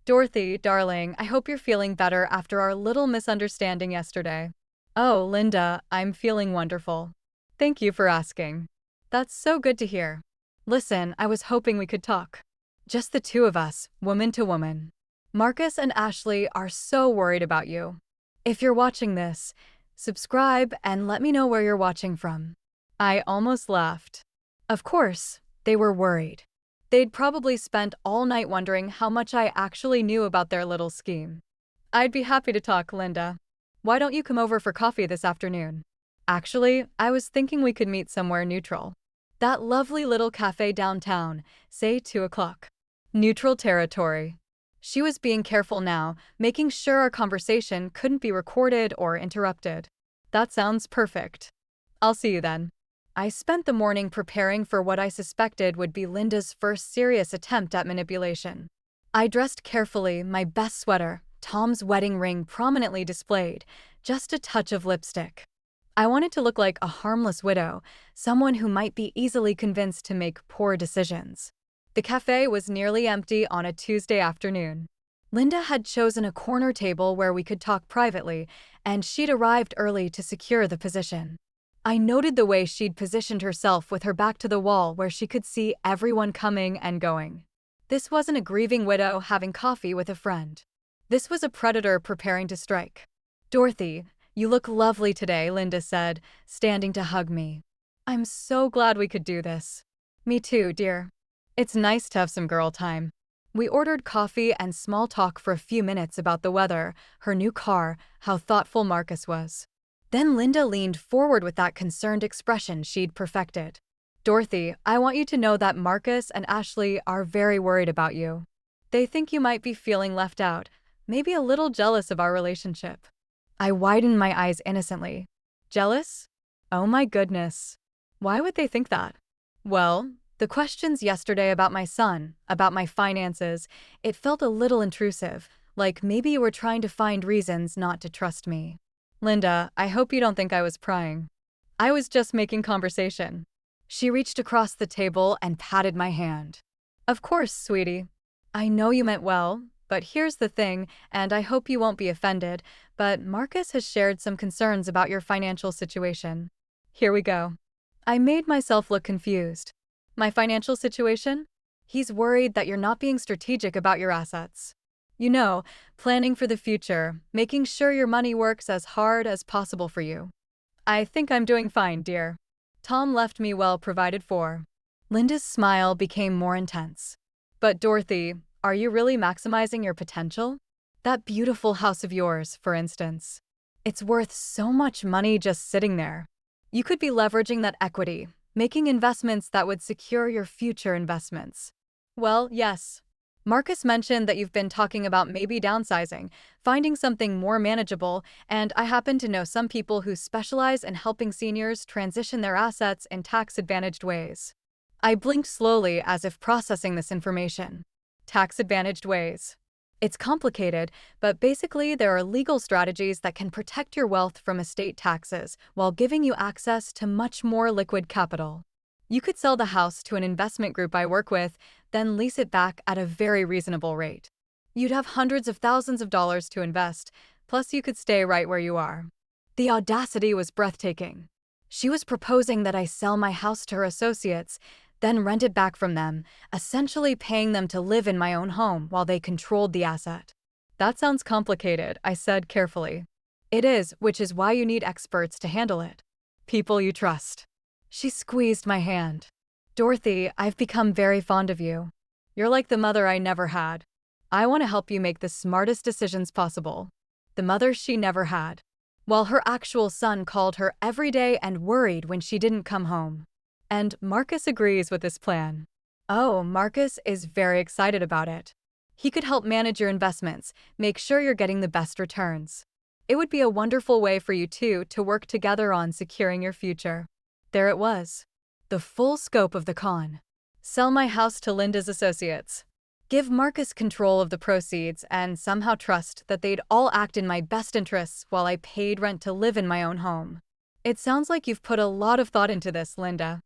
Dorothy, darling, I hope you're feeling better after our little misunderstanding yesterday. Oh, Linda, I'm feeling wonderful. Thank you for asking. That's so good to hear. Listen, I was hoping we could talk. Just the two of us, woman to woman. Marcus and Ashley are so worried about you. If you're watching this, subscribe and let me know where you're watching from. I almost laughed. Of course, they were worried. They'd probably spent all night wondering how much I actually knew about their little scheme. I'd be happy to talk, Linda. Why don't you come over for coffee this afternoon? Actually, I was thinking we could meet somewhere neutral. That lovely little cafe downtown, say 2 o'clock. Neutral territory. She was being careful now, making sure our conversation couldn't be recorded or interrupted. That sounds perfect. I'll see you then. I spent the morning preparing for what I suspected would be Linda's first serious attempt at manipulation. I dressed carefully, my best sweater, Tom's wedding ring prominently displayed, just a touch of lipstick. I wanted to look like a harmless widow, someone who might be easily convinced to make poor decisions. The cafe was nearly empty on a Tuesday afternoon. Linda had chosen a corner table where we could talk privately, and she'd arrived early to secure the position. I noted the way she'd positioned herself with her back to the wall where she could see everyone coming and going. This wasn't a grieving widow having coffee with a friend. This was a predator preparing to strike. Dorothy, you look lovely today, Linda said, standing to hug me. I'm so glad we could do this. Me too, dear. It's nice to have some girl time. We ordered coffee and small talk for a few minutes about the weather, her new car, how thoughtful Marcus was. Then Linda leaned forward with that concerned expression she'd perfected. Dorothy, I want you to know that Marcus and Ashley are very worried about you. They think you might be feeling left out, maybe a little jealous of our relationship. I widened my eyes innocently. Jealous? Oh my goodness. Why would they think that? Well, the questions yesterday about my son, about my finances, it felt a little intrusive, like maybe you were trying to find reasons not to trust me. Linda, I hope you don't think I was prying. I was just making conversation. She reached across the table and patted my hand. Of course, sweetie. I know you meant well, but here's the thing, and I hope you won't be offended, but Marcus has shared some concerns about your financial situation. Here we go. I made myself look confused. My financial situation? He's worried that you're not being strategic about your assets. You know, planning for the future, making sure your money works as hard as possible for you. I think I'm doing fine, dear. Tom left me well provided for. Linda's smile became more intense. But Dorothy, are you really maximizing your potential? That beautiful house of yours, for instance. It's worth so much money just sitting there. You could be leveraging that equity, making investments that would secure your future investments. Well, yes. Marcus mentioned that you've been talking about maybe downsizing, finding something more manageable, and I happen to know some people who specialize in helping seniors transition their assets in tax-advantaged ways. I blinked slowly as if processing this information. Tax-advantaged ways. It's complicated, but basically there are legal strategies that can protect your wealth from estate taxes while giving you access to much more liquid capital. You could sell the house to an investment group I work with, then lease it back at a very reasonable rate. You'd have hundreds of thousands of dollars to invest, plus you could stay right where you are. The audacity was breathtaking. She was proposing that I sell my house to her associates, then rent it back from them, essentially paying them to live in my own home while they controlled the asset. That sounds complicated, I said carefully. It is, which is why you need experts to handle it. People you trust. She squeezed my hand. Dorothy, I've become very fond of you. You're like the mother I never had. I want to help you make the smartest decisions possible. The mother she never had. While her actual son called her every day and worried when she didn't come home. And Marcus agrees with this plan. Oh, Marcus is very excited about it. He could help manage your investments, make sure you're getting the best returns. It would be a wonderful way for you two to work together on securing your future. There it was. The full scope of the con. Sell my house to Linda's associates. Give Marcus control of the proceeds and somehow trust that they'd all act in my best interests while I paid rent to live in my own home. It sounds like you've put a lot of thought into this, Linda.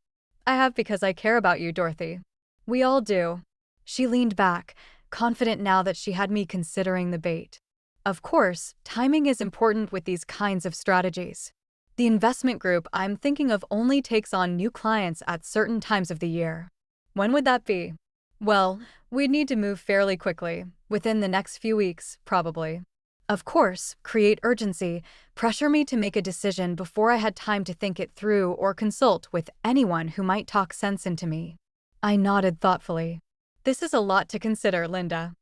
I have because I care about you, Dorothy. We all do. She leaned back, confident now that she had me considering the bait. Of course, timing is important with these kinds of strategies. The investment group I'm thinking of only takes on new clients at certain times of the year. When would that be? Well, we'd need to move fairly quickly, within the next few weeks, probably. Of course, create urgency, pressure me to make a decision before I had time to think it through or consult with anyone who might talk sense into me. I nodded thoughtfully. This is a lot to consider, Linda.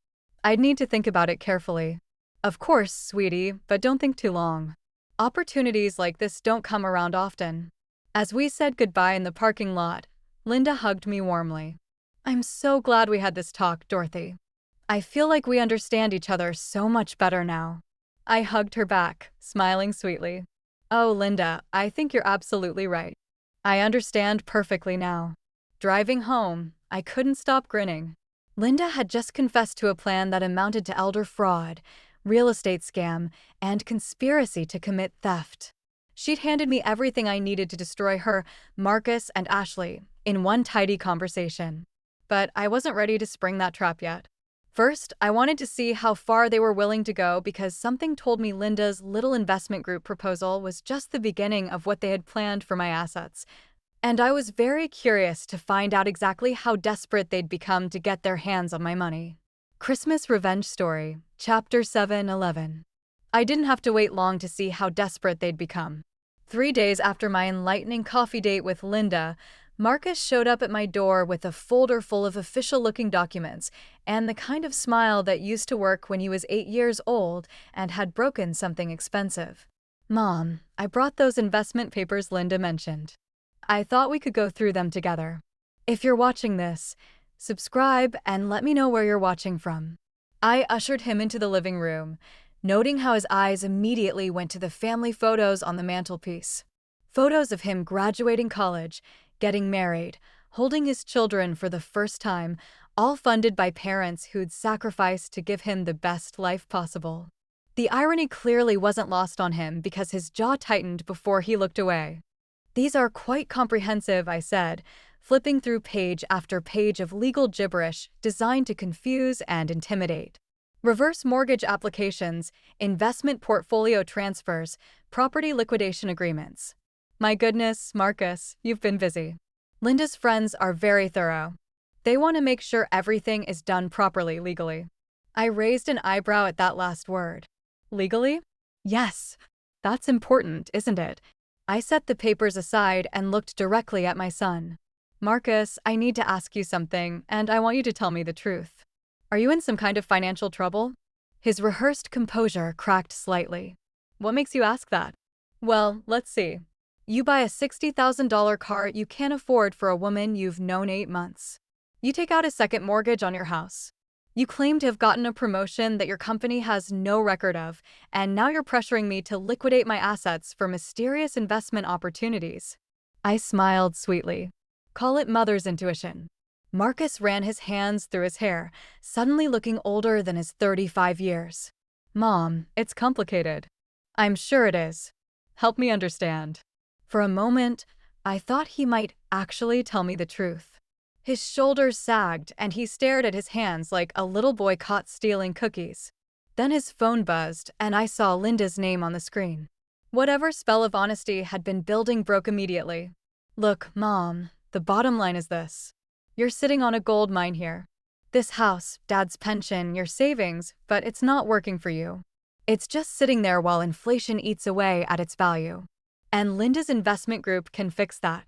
I'd need to think about it carefully. Of course, sweetie, but don't think too long. Opportunities like this don't come around often. As we said goodbye in the parking lot, Linda hugged me warmly. I'm so glad we had this talk, Dorothy. I feel like we understand each other so much better now. I hugged her back, smiling sweetly. Oh, Linda, I think you're absolutely right. I understand perfectly now. Driving home, I couldn't stop grinning. Linda had just confessed to a plan that amounted to elder fraud, real estate scam, and conspiracy to commit theft. She'd handed me everything I needed to destroy her, Marcus, and Ashley in one tidy conversation. But I wasn't ready to spring that trap yet. First, I wanted to see how far they were willing to go because something told me Linda's little investment group proposal was just the beginning of what they had planned for my assets. And I was very curious to find out exactly how desperate they'd become to get their hands on my money. Christmas Revenge Story, Chapter 7-11. I didn't have to wait long to see how desperate they'd become. 3 days after my enlightening coffee date with Linda, Marcus showed up at my door with a folder full of official-looking documents and the kind of smile that used to work when he was 8 years old and had broken something expensive. Mom, I brought those investment papers Linda mentioned. I thought we could go through them together. If you're watching this, subscribe and let me know where you're watching from. I ushered him into the living room, noting how his eyes immediately went to the family photos on the mantelpiece. Photos of him graduating college, getting married, holding his children for the first time, all funded by parents who'd sacrificed to give him the best life possible. The irony clearly wasn't lost on him because his jaw tightened before he looked away. These are quite comprehensive, I said, flipping through page after page of legal gibberish designed to confuse and intimidate. Reverse mortgage applications, investment portfolio transfers, property liquidation agreements. My goodness, Marcus, you've been busy. Linda's friends are very thorough. They want to make sure everything is done properly legally. I raised an eyebrow at that last word. Legally? Yes. That's important, isn't it? I set the papers aside and looked directly at my son. Marcus, I need to ask you something, and I want you to tell me the truth. Are you in some kind of financial trouble? His rehearsed composure cracked slightly. What makes you ask that? Well, let's see. You buy a $60,000 car you can't afford for a woman you've known 8 months. You take out a second mortgage on your house. You claim to have gotten a promotion that your company has no record of, and now you're pressuring me to liquidate my assets for mysterious investment opportunities. I smiled sweetly. Call it mother's intuition. Marcus ran his hands through his hair, suddenly looking older than his 35 years. Mom, it's complicated. I'm sure it is. Help me understand. For a moment, I thought he might actually tell me the truth. His shoulders sagged and he stared at his hands like a little boy caught stealing cookies. Then his phone buzzed and I saw Linda's name on the screen. Whatever spell of honesty had been building broke immediately. Look, Mom, the bottom line is this. You're sitting on a gold mine here. This house, Dad's pension, your savings, but it's not working for you. It's just sitting there while inflation eats away at its value. And Linda's investment group can fix that.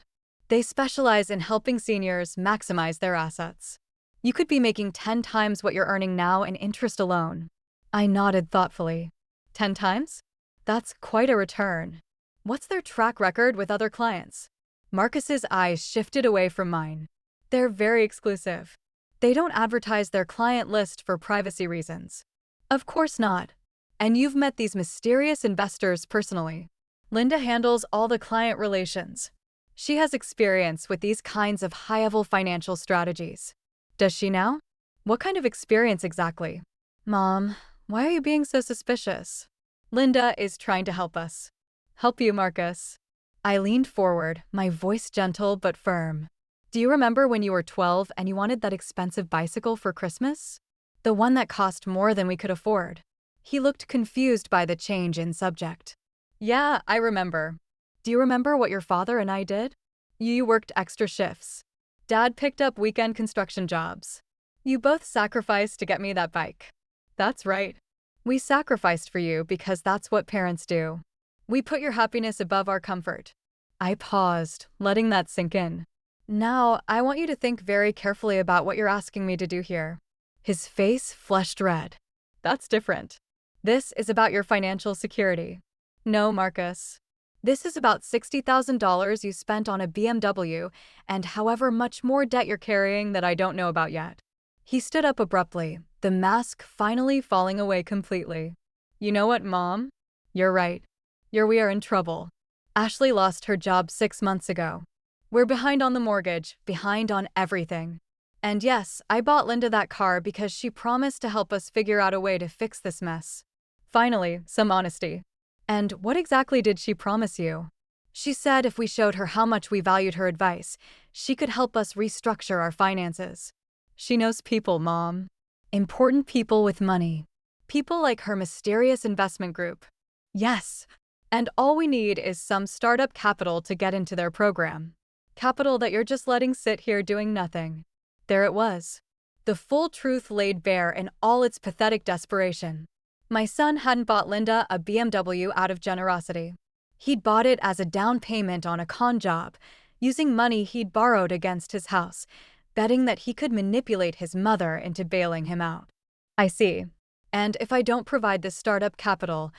They specialize in helping seniors maximize their assets. You could be making 10 times what you're earning now in interest alone. I nodded thoughtfully. 10 times? That's quite a return. What's their track record with other clients? Marcus's eyes shifted away from mine. They're very exclusive. They don't advertise their client list for privacy reasons. Of course not. And you've met these mysterious investors personally. Linda handles all the client relations. She has experience with these kinds of high-level financial strategies. Does she now? What kind of experience exactly? Mom, why are you being so suspicious? Linda is trying to help us. Help you, Marcus. I leaned forward, my voice gentle but firm. Do you remember when you were 12 and you wanted that expensive bicycle for Christmas? The one that cost more than we could afford. He looked confused by the change in subject. Yeah, I remember. Do you remember what your father and I did? You worked extra shifts. Dad picked up weekend construction jobs. You both sacrificed to get me that bike. That's right. We sacrificed for you because that's what parents do. We put your happiness above our comfort. I paused, letting that sink in. Now, I want you to think very carefully about what you're asking me to do here. His face flushed red. That's different. This is about your financial security. No, Marcus. This is about $60,000 you spent on a BMW and however much more debt you're carrying that I don't know about yet. He stood up abruptly, the mask finally falling away completely. You know what, Mom? You're right. We are in trouble. Ashley lost her job 6 months ago. We're behind on the mortgage, behind on everything. And yes, I bought Linda that car because she promised to help us figure out a way to fix this mess. Finally, some honesty. And what exactly did she promise you? She said if we showed her how much we valued her advice, she could help us restructure our finances. She knows people, Mom. Important people with money. People like her mysterious investment group. Yes. And all we need is some startup capital to get into their program. Capital that you're just letting sit here doing nothing. There it was. The full truth laid bare in all its pathetic desperation. My son hadn't bought Linda a BMW out of generosity. He'd bought it as a down payment on a con job, using money he'd borrowed against his house, betting that he could manipulate his mother into bailing him out. I see. And if I don't provide this startup capital,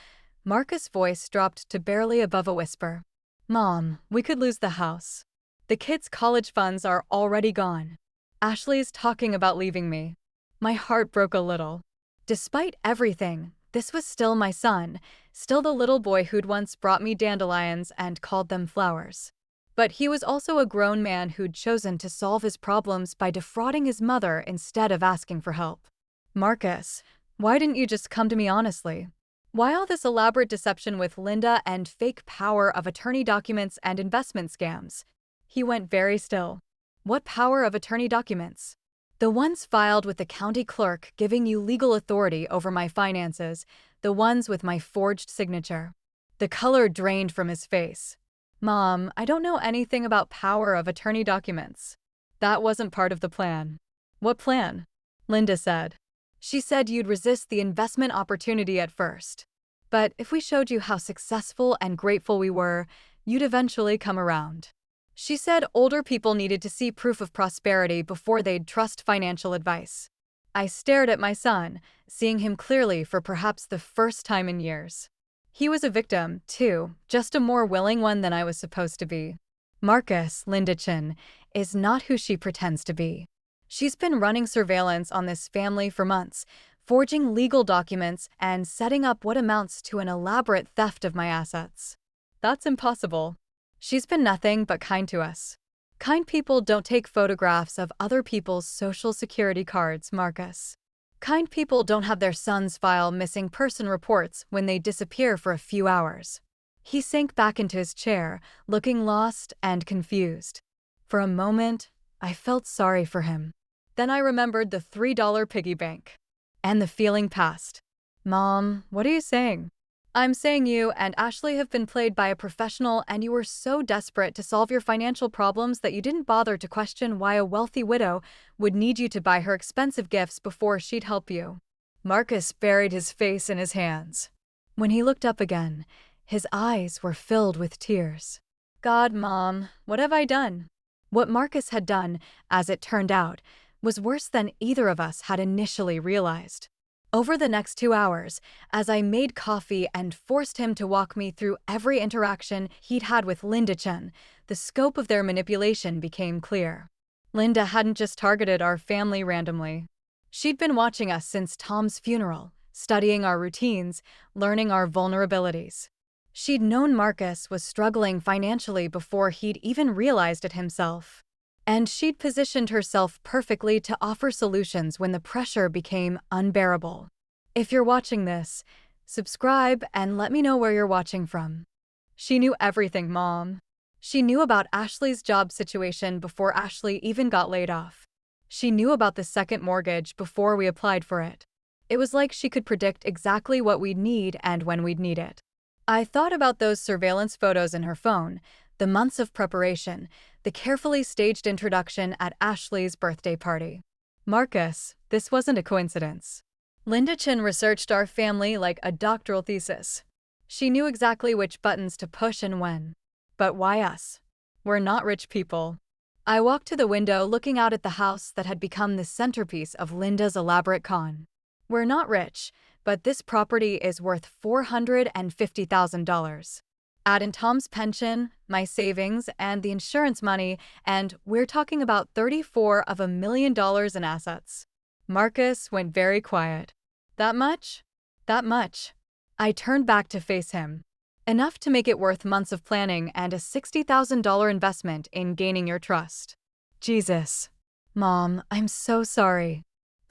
Marcus' voice dropped to barely above a whisper. Mom, we could lose the house. The kids' college funds are already gone. Ashley's talking about leaving me. My heart broke a little. Despite everything, this was still my son, still the little boy who'd once brought me dandelions and called them flowers. But he was also a grown man who'd chosen to solve his problems by defrauding his mother instead of asking for help. Marcus, why didn't you just come to me honestly? Why all this elaborate deception with Linda and fake power of attorney documents and investment scams? He went very still. What power of attorney documents? The ones filed with the county clerk giving you legal authority over my finances, the ones with my forged signature. The color drained from his face. Mom, I don't know anything about power of attorney documents. That wasn't part of the plan. What plan? Linda said. She said you'd resist the investment opportunity at first. But if we showed you how successful and grateful we were, you'd eventually come around. She said older people needed to see proof of prosperity before they'd trust financial advice. I stared at my son, seeing him clearly for perhaps the first time in years. He was a victim, too, just a more willing one than I was supposed to be. Marcus, Linda Chin, is not who she pretends to be. She's been running surveillance on this family for months, forging legal documents and setting up what amounts to an elaborate theft of my assets. That's impossible. She's been nothing but kind to us. Kind people don't take photographs of other people's social security cards, Marcus. Kind people don't have their sons file missing person reports when they disappear for a few hours. He sank back into his chair, looking lost and confused. For a moment, I felt sorry for him. Then I remembered the $3 piggy bank. And the feeling passed. Mom, what are you saying? I'm saying you and Ashley have been played by a professional, and you were so desperate to solve your financial problems that you didn't bother to question why a wealthy widow would need you to buy her expensive gifts before she'd help you. Marcus buried his face in his hands. When he looked up again, his eyes were filled with tears. God, Mom, what have I done? What Marcus had done, as it turned out, was worse than either of us had initially realized. Over the next 2 hours, as I made coffee and forced him to walk me through every interaction he'd had with Linda Chen, the scope of their manipulation became clear. Linda hadn't just targeted our family randomly. She'd been watching us since Tom's funeral, studying our routines, learning our vulnerabilities. She'd known Marcus was struggling financially before he'd even realized it himself. And she'd positioned herself perfectly to offer solutions when the pressure became unbearable. If you're watching this, subscribe and let me know where you're watching from. She knew everything, Mom. She knew about Ashley's job situation before Ashley even got laid off. She knew about the second mortgage before we applied for it. It was like she could predict exactly what we'd need and when we'd need it. I thought about those surveillance photos in her phone, the months of preparation, the carefully staged introduction at Ashley's birthday party. Marcus, this wasn't a coincidence. Linda Chen researched our family like a doctoral thesis. She knew exactly which buttons to push and when. But why us? We're not rich people. I walked to the window looking out at the house that had become the centerpiece of Linda's elaborate con. We're not rich, but this property is worth $450,000. Add in Tom's pension, my savings, and the insurance money, and we're talking about $34 million in assets. Marcus went very quiet. That much? That much. I turned back to face him. Enough to make it worth months of planning and a $60,000 investment in gaining your trust. Jesus. Mom, I'm so sorry.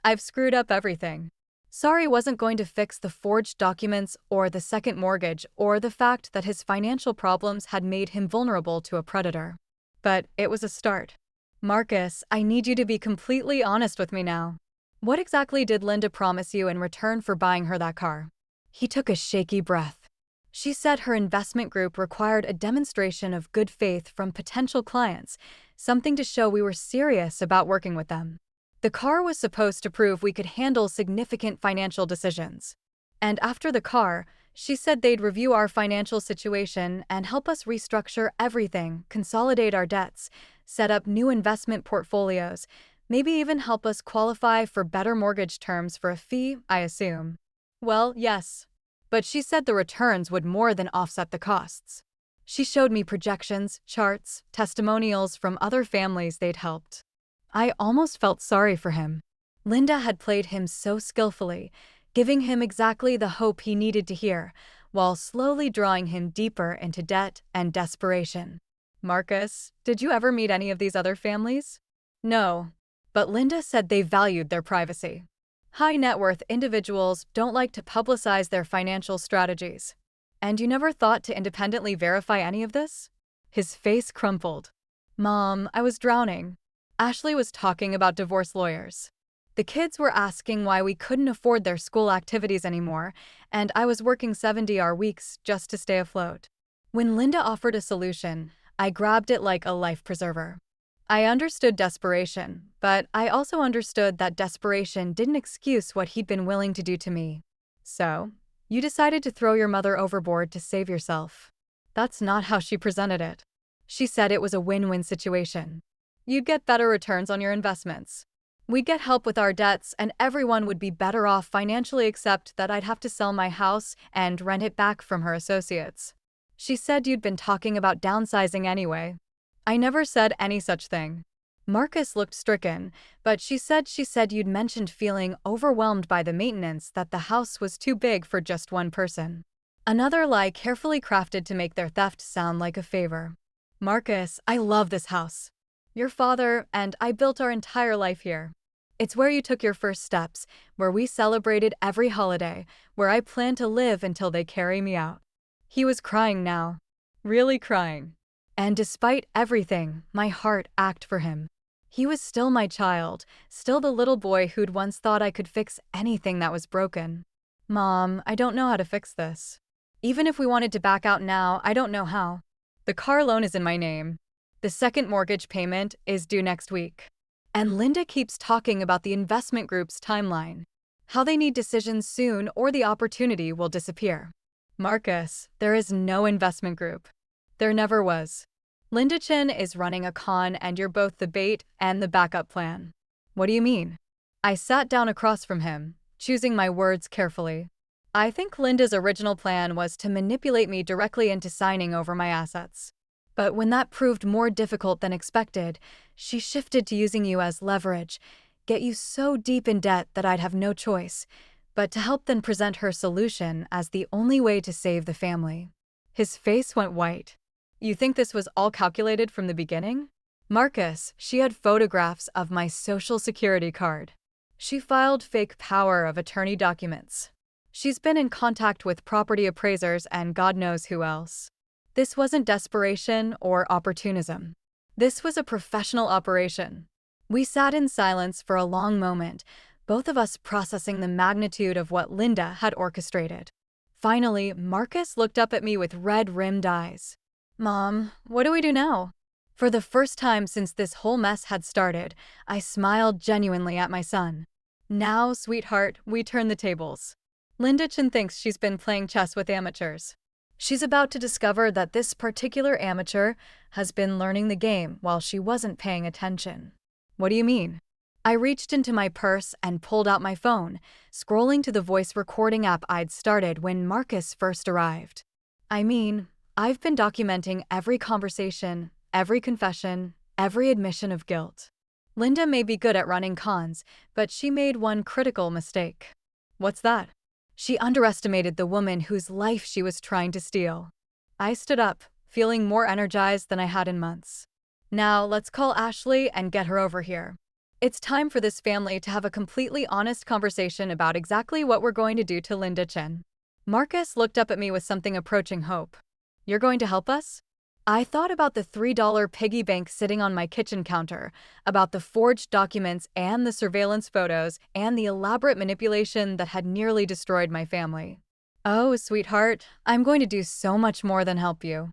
I've screwed up everything. Sorry wasn't going to fix the forged documents or the second mortgage or the fact that his financial problems had made him vulnerable to a predator. But it was a start. Marcus, I need you to be completely honest with me now. What exactly did Linda promise you in return for buying her that car? He took a shaky breath. She said her investment group required a demonstration of good faith from potential clients, something to show we were serious about working with them. The car was supposed to prove we could handle significant financial decisions. And after the car, she said they'd review our financial situation and help us restructure everything, consolidate our debts, set up new investment portfolios, maybe even help us qualify for better mortgage terms for a fee, I assume. Well, yes. But she said the returns would more than offset the costs. She showed me projections, charts, testimonials from other families they'd helped. I almost felt sorry for him. Linda had played him so skillfully, giving him exactly the hope he needed to hear, while slowly drawing him deeper into debt and desperation. Marcus, did you ever meet any of these other families? No, but Linda said they valued their privacy. High net worth individuals don't like to publicize their financial strategies. And you never thought to independently verify any of this? His face crumpled. Mom, I was drowning. Ashley was talking about divorce lawyers. The kids were asking why we couldn't afford their school activities anymore, and I was working 70-hour weeks just to stay afloat. When Linda offered a solution, I grabbed it like a life preserver. I understood desperation, but I also understood that desperation didn't excuse what he'd been willing to do to me. So, you decided to throw your mother overboard to save yourself. That's not how she presented it. She said it was a win-win situation. You'd get better returns on your investments. We'd get help with our debts, and everyone would be better off financially except that I'd have to sell my house and rent it back from her associates. She said you'd been talking about downsizing anyway. I never said any such thing. Marcus looked stricken, but she said you'd mentioned feeling overwhelmed by the maintenance, that the house was too big for just one person. Another lie carefully crafted to make their theft sound like a favor. Marcus, I love this house. Your father and I built our entire life here. It's where you took your first steps, where we celebrated every holiday, where I plan to live until they carry me out." He was crying now. Really crying. And despite everything, my heart ached for him. He was still my child, still the little boy who'd once thought I could fix anything that was broken. "Mom, I don't know how to fix this. Even if we wanted to back out now, I don't know how. The car loan is in my name. The second mortgage payment is due next week. And Linda keeps talking about the investment group's timeline. How they need decisions soon or the opportunity will disappear." "Marcus, there is no investment group. There never was. Linda Chin is running a con and you're both the bait and the backup plan." "What do you mean?" I sat down across from him, choosing my words carefully. "I think Linda's original plan was to manipulate me directly into signing over my assets. But when that proved more difficult than expected, she shifted to using you as leverage, get you so deep in debt that I'd have no choice, but to help then present her solution as the only way to save the family." His face went white. "You think this was all calculated from the beginning?" "Marcus, she had photographs of my social security card. She filed fake power of attorney documents. She's been in contact with property appraisers and God knows who else. This wasn't desperation or opportunism. This was a professional operation." We sat in silence for a long moment, both of us processing the magnitude of what Linda had orchestrated. Finally, Marcus looked up at me with red-rimmed eyes. "Mom, what do we do now?" For the first time since this whole mess had started, I smiled genuinely at my son. "Now, sweetheart, we turn the tables. Linda Chin thinks she's been playing chess with amateurs. She's about to discover that this particular amateur has been learning the game while she wasn't paying attention." "What do you mean?" I reached into my purse and pulled out my phone, scrolling to the voice recording app I'd started when Marcus first arrived. "I mean, I've been documenting every conversation, every confession, every admission of guilt. Linda may be good at running cons, but she made one critical mistake." "What's that?" "She underestimated the woman whose life she was trying to steal." I stood up, feeling more energized than I had in months. "Now, let's call Ashley and get her over here. It's time for this family to have a completely honest conversation about exactly what we're going to do to Linda Chen." Marcus looked up at me with something approaching hope. "You're going to help us?" I thought about the $3 piggy bank sitting on my kitchen counter, about the forged documents and the surveillance photos, and the elaborate manipulation that had nearly destroyed my family. "Oh, sweetheart, I'm going to do so much more than help you.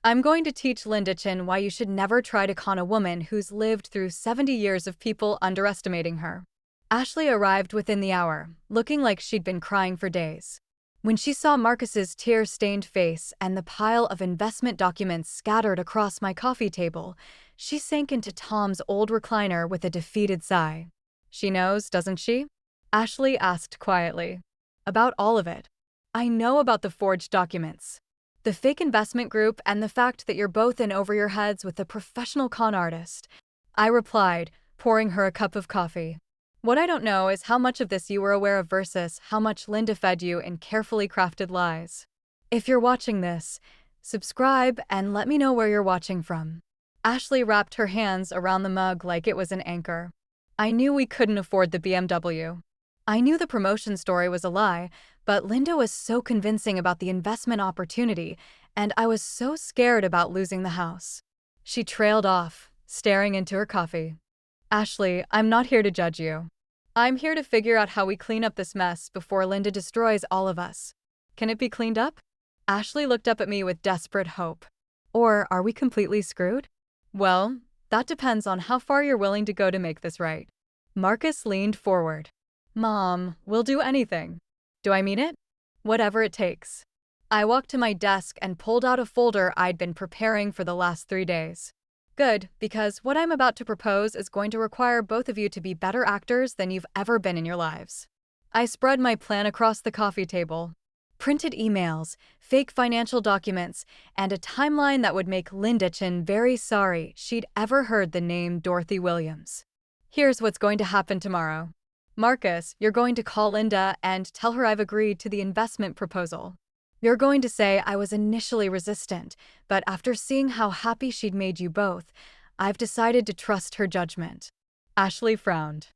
I'm going to teach Linda Chin why you should never try to con a woman who's lived through 70 years of people underestimating her." Ashley arrived within the hour, looking like she'd been crying for days. When she saw Marcus's tear-stained face and the pile of investment documents scattered across my coffee table, she sank into Tom's old recliner with a defeated sigh. "She knows, doesn't she?" Ashley asked quietly. "About all of it. I know about the forged documents, the fake investment group, and the fact that you're both in over your heads with a professional con artist," I replied, pouring her a cup of coffee. "What I don't know is how much of this you were aware of versus how much Linda fed you in carefully crafted lies. If you're watching this, subscribe and let me know where you're watching from." Ashley wrapped her hands around the mug like it was an anchor. I knew we couldn't afford the BMW. I knew the promotion story was a lie, but Linda was so convincing about the investment opportunity, and I was so scared about losing the house. She trailed off, staring into her coffee. "Ashley, I'm not here to judge you. I'm here to figure out how we clean up this mess before Linda destroys all of us. Can it be cleaned up?" Ashley looked up at me with desperate hope. "Or are we completely screwed?" "Well, that depends on how far you're willing to go to make this right." Marcus leaned forward. "Mom, we'll do anything." "Do I mean it?" "Whatever it takes." I walked to my desk and pulled out a folder I'd been preparing for the last 3 days. "Good, because what I'm about to propose is going to require both of you to be better actors than you've ever been in your lives." I spread my plan across the coffee table. Printed emails, fake financial documents, and a timeline that would make Linda Chin very sorry she'd ever heard the name Dorothy Williams. "Here's what's going to happen tomorrow. Marcus, you're going to call Linda and tell her I've agreed to the investment proposal. You're going to say I was initially resistant, but after seeing how happy she'd made you both, I've decided to trust her judgment. Ashley frowned.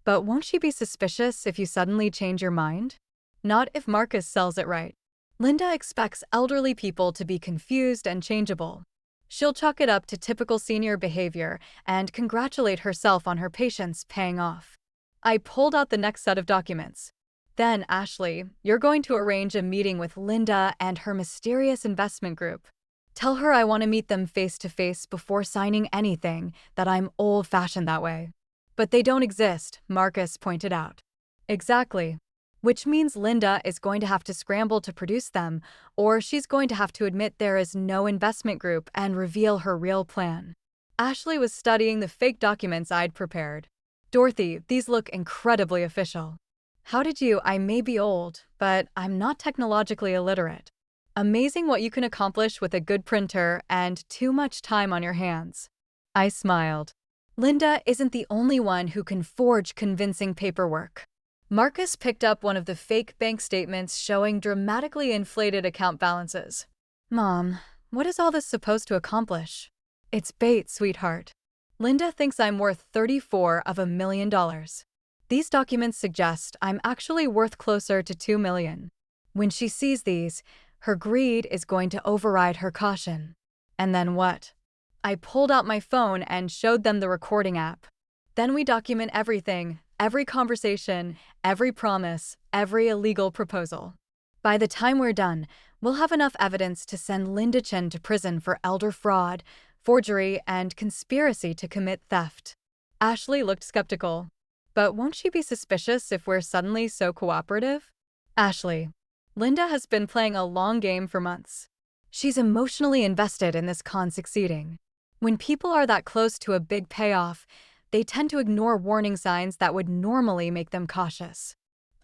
But won't she be suspicious if you suddenly change your mind? Not if Marcus sells it right. Linda expects elderly people to be confused and changeable. She'll chalk it up to typical senior behavior and congratulate herself on her patience paying off. I pulled out the next set of documents. Then, Ashley, you're going to arrange a meeting with Linda and her mysterious investment group. Tell her I want to meet them face to face before signing anything, that I'm old-fashioned that way. But they don't exist, Marcus pointed out. Exactly. Which means Linda is going to have to scramble to produce them, or she's going to have to admit there is no investment group and reveal her real plan. Ashley was studying the fake documents I'd prepared. Dorothy, these look incredibly official. How did you? I may be old, but I'm not technologically illiterate. Amazing what you can accomplish with a good printer and too much time on your hands. I smiled. Linda isn't the only one who can forge convincing paperwork. Marcus picked up one of the fake bank statements showing dramatically inflated account balances. Mom, what is all this supposed to accomplish? It's bait, sweetheart. Linda thinks I'm worth 34 of $1 million. These documents suggest I'm actually worth closer to 2 million. When she sees these, her greed is going to override her caution. And then what? I pulled out my phone and showed them the recording app. Then we document everything, every conversation, every promise, every illegal proposal. By the time we're done, we'll have enough evidence to send Linda Chen to prison for elder fraud, forgery, and conspiracy to commit theft. Ashley looked skeptical. But won't she be suspicious if we're suddenly so cooperative? Ashley, Linda has been playing a long game for months. She's emotionally invested in this con succeeding. When people are that close to a big payoff, they tend to ignore warning signs that would normally make them cautious.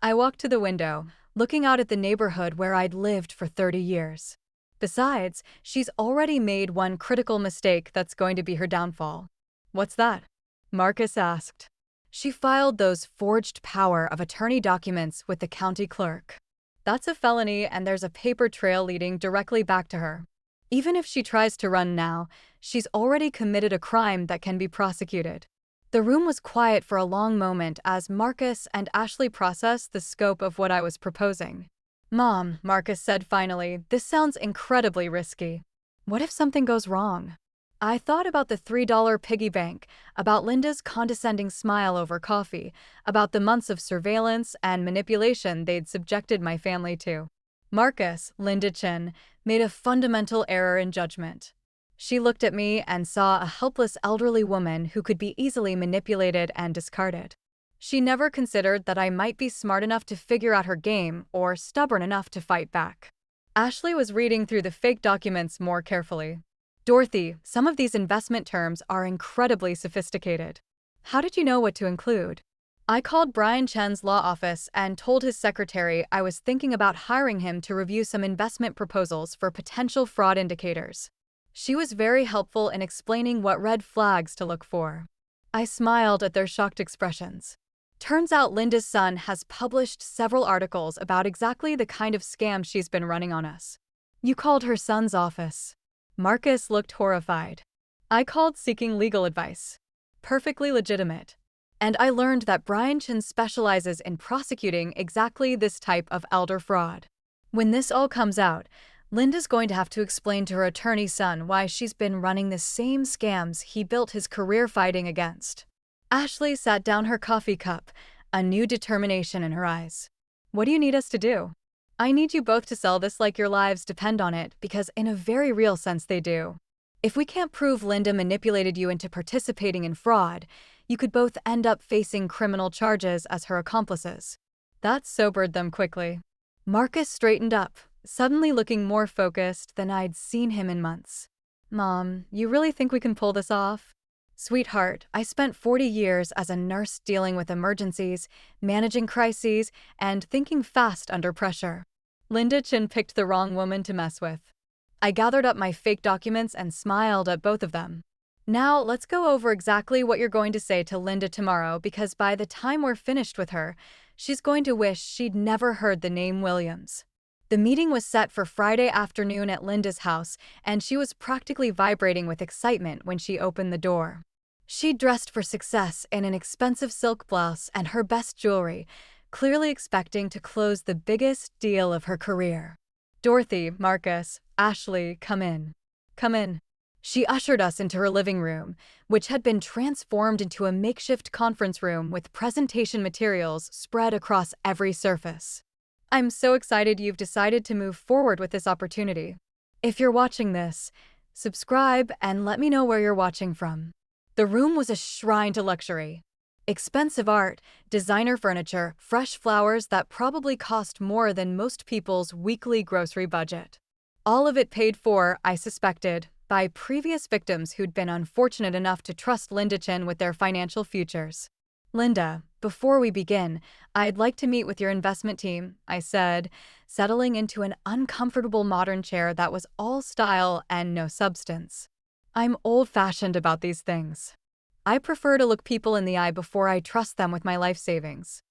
I walked to the window, looking out at the neighborhood where I'd lived for 30 years. Besides, she's already made one critical mistake that's going to be her downfall. What's that? Marcus asked. She filed those forged power of attorney documents with the county clerk. That's a felony, and there's a paper trail leading directly back to her. Even if she tries to run now, she's already committed a crime that can be prosecuted. The room was quiet for a long moment as Marcus and Ashley processed the scope of what I was proposing. Mom, Marcus said finally, this sounds incredibly risky. What if something goes wrong? I thought about the $3 piggy bank, about Linda's condescending smile over coffee, about the months of surveillance and manipulation they'd subjected my family to. Marcus, Linda Chen, made a fundamental error in judgment. She looked at me and saw a helpless elderly woman who could be easily manipulated and discarded. She never considered that I might be smart enough to figure out her game or stubborn enough to fight back. Ashley was reading through the fake documents more carefully. Dorothy, some of these investment terms are incredibly sophisticated. How did you know what to include? I called Brian Chen's law office and told his secretary I was thinking about hiring him to review some investment proposals for potential fraud indicators. She was very helpful in explaining what red flags to look for. I smiled at their shocked expressions. Turns out Linda's son has published several articles about exactly the kind of scam she's been running on us. You called her son's office. Marcus looked horrified. I called seeking legal advice. Perfectly legitimate. And I learned that Brian Chen specializes in prosecuting exactly this type of elder fraud. When this all comes out, Linda's going to have to explain to her attorney's son why she's been running the same scams he built his career fighting against. Ashley sat down her coffee cup, a new determination in her eyes. What do you need us to do? I need you both to sell this like your lives depend on it, because in a very real sense they do. If we can't prove Linda manipulated you into participating in fraud, you could both end up facing criminal charges as her accomplices. That sobered them quickly. Marcus straightened up, suddenly looking more focused than I'd seen him in months. Mom, you really think we can pull this off? Sweetheart, I spent 40 years as a nurse dealing with emergencies, managing crises, and thinking fast under pressure. Linda Chen picked the wrong woman to mess with. I gathered up my fake documents and smiled at both of them. Now, let's go over exactly what you're going to say to Linda tomorrow, because by the time we're finished with her, she's going to wish she'd never heard the name Williams. The meeting was set for Friday afternoon at Linda's house, and she was practically vibrating with excitement when she opened the door. She dressed for success in an expensive silk blouse and her best jewelry, clearly expecting to close the biggest deal of her career. "Dorothy, Marcus, Ashley, come in. Come in." She ushered us into her living room, which had been transformed into a makeshift conference room with presentation materials spread across every surface. "I'm so excited you've decided to move forward with this opportunity. If you're watching this, subscribe and let me know where you're watching from." The room was a shrine to luxury. Expensive art, designer furniture, fresh flowers that probably cost more than most people's weekly grocery budget. All of it paid for, I suspected, by previous victims who'd been unfortunate enough to trust Linda Chen with their financial futures. "Linda, before we begin, I'd like to meet with your investment team," I said, settling into an uncomfortable modern chair that was all style and no substance. I'm old-fashioned about these things. I prefer to look people in the eye before I trust them with my life savings.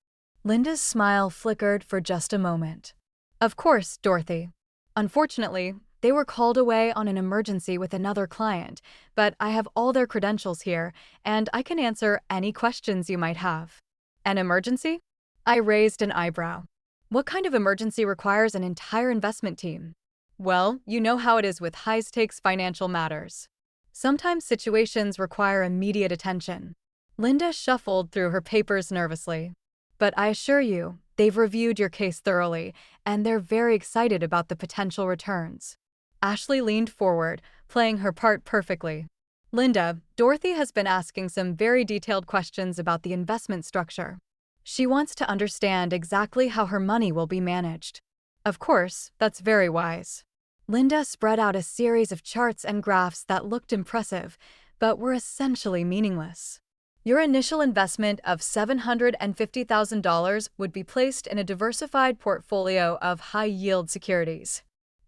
Linda's smile flickered for just a moment. "Of course, Dorothy. Unfortunately, they were called away on an emergency with another client, but I have all their credentials here, and I can answer any questions you might have." "An emergency?" I raised an eyebrow. "What kind of emergency requires an entire investment team?" "Well, you know how it is with high-stakes financial matters. Sometimes situations require immediate attention." Linda shuffled through her papers nervously. "But I assure you, they've reviewed your case thoroughly, and they're very excited about the potential returns." Ashley leaned forward, playing her part perfectly. "Linda, Dorothy has been asking some very detailed questions about the investment structure. She wants to understand exactly how her money will be managed." "Of course, that's very wise." Linda spread out a series of charts and graphs that looked impressive, but were essentially meaningless. "Your initial investment of $750,000 would be placed in a diversified portfolio of high-yield securities."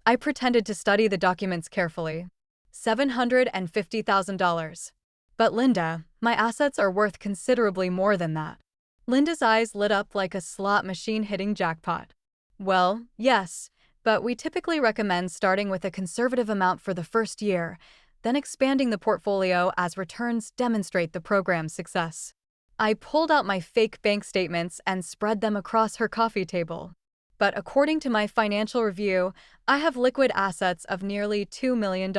I pretended to study the documents carefully. $750,000. "But Linda, my assets are worth considerably more than that." Linda's eyes lit up like a slot machine hitting jackpot. "Well, yes, but we typically recommend starting with a conservative amount for the first year, then expanding the portfolio as returns demonstrate the program's success." I pulled out my fake bank statements and spread them across her coffee table. "But according to my financial review, I have liquid assets of nearly $2 million.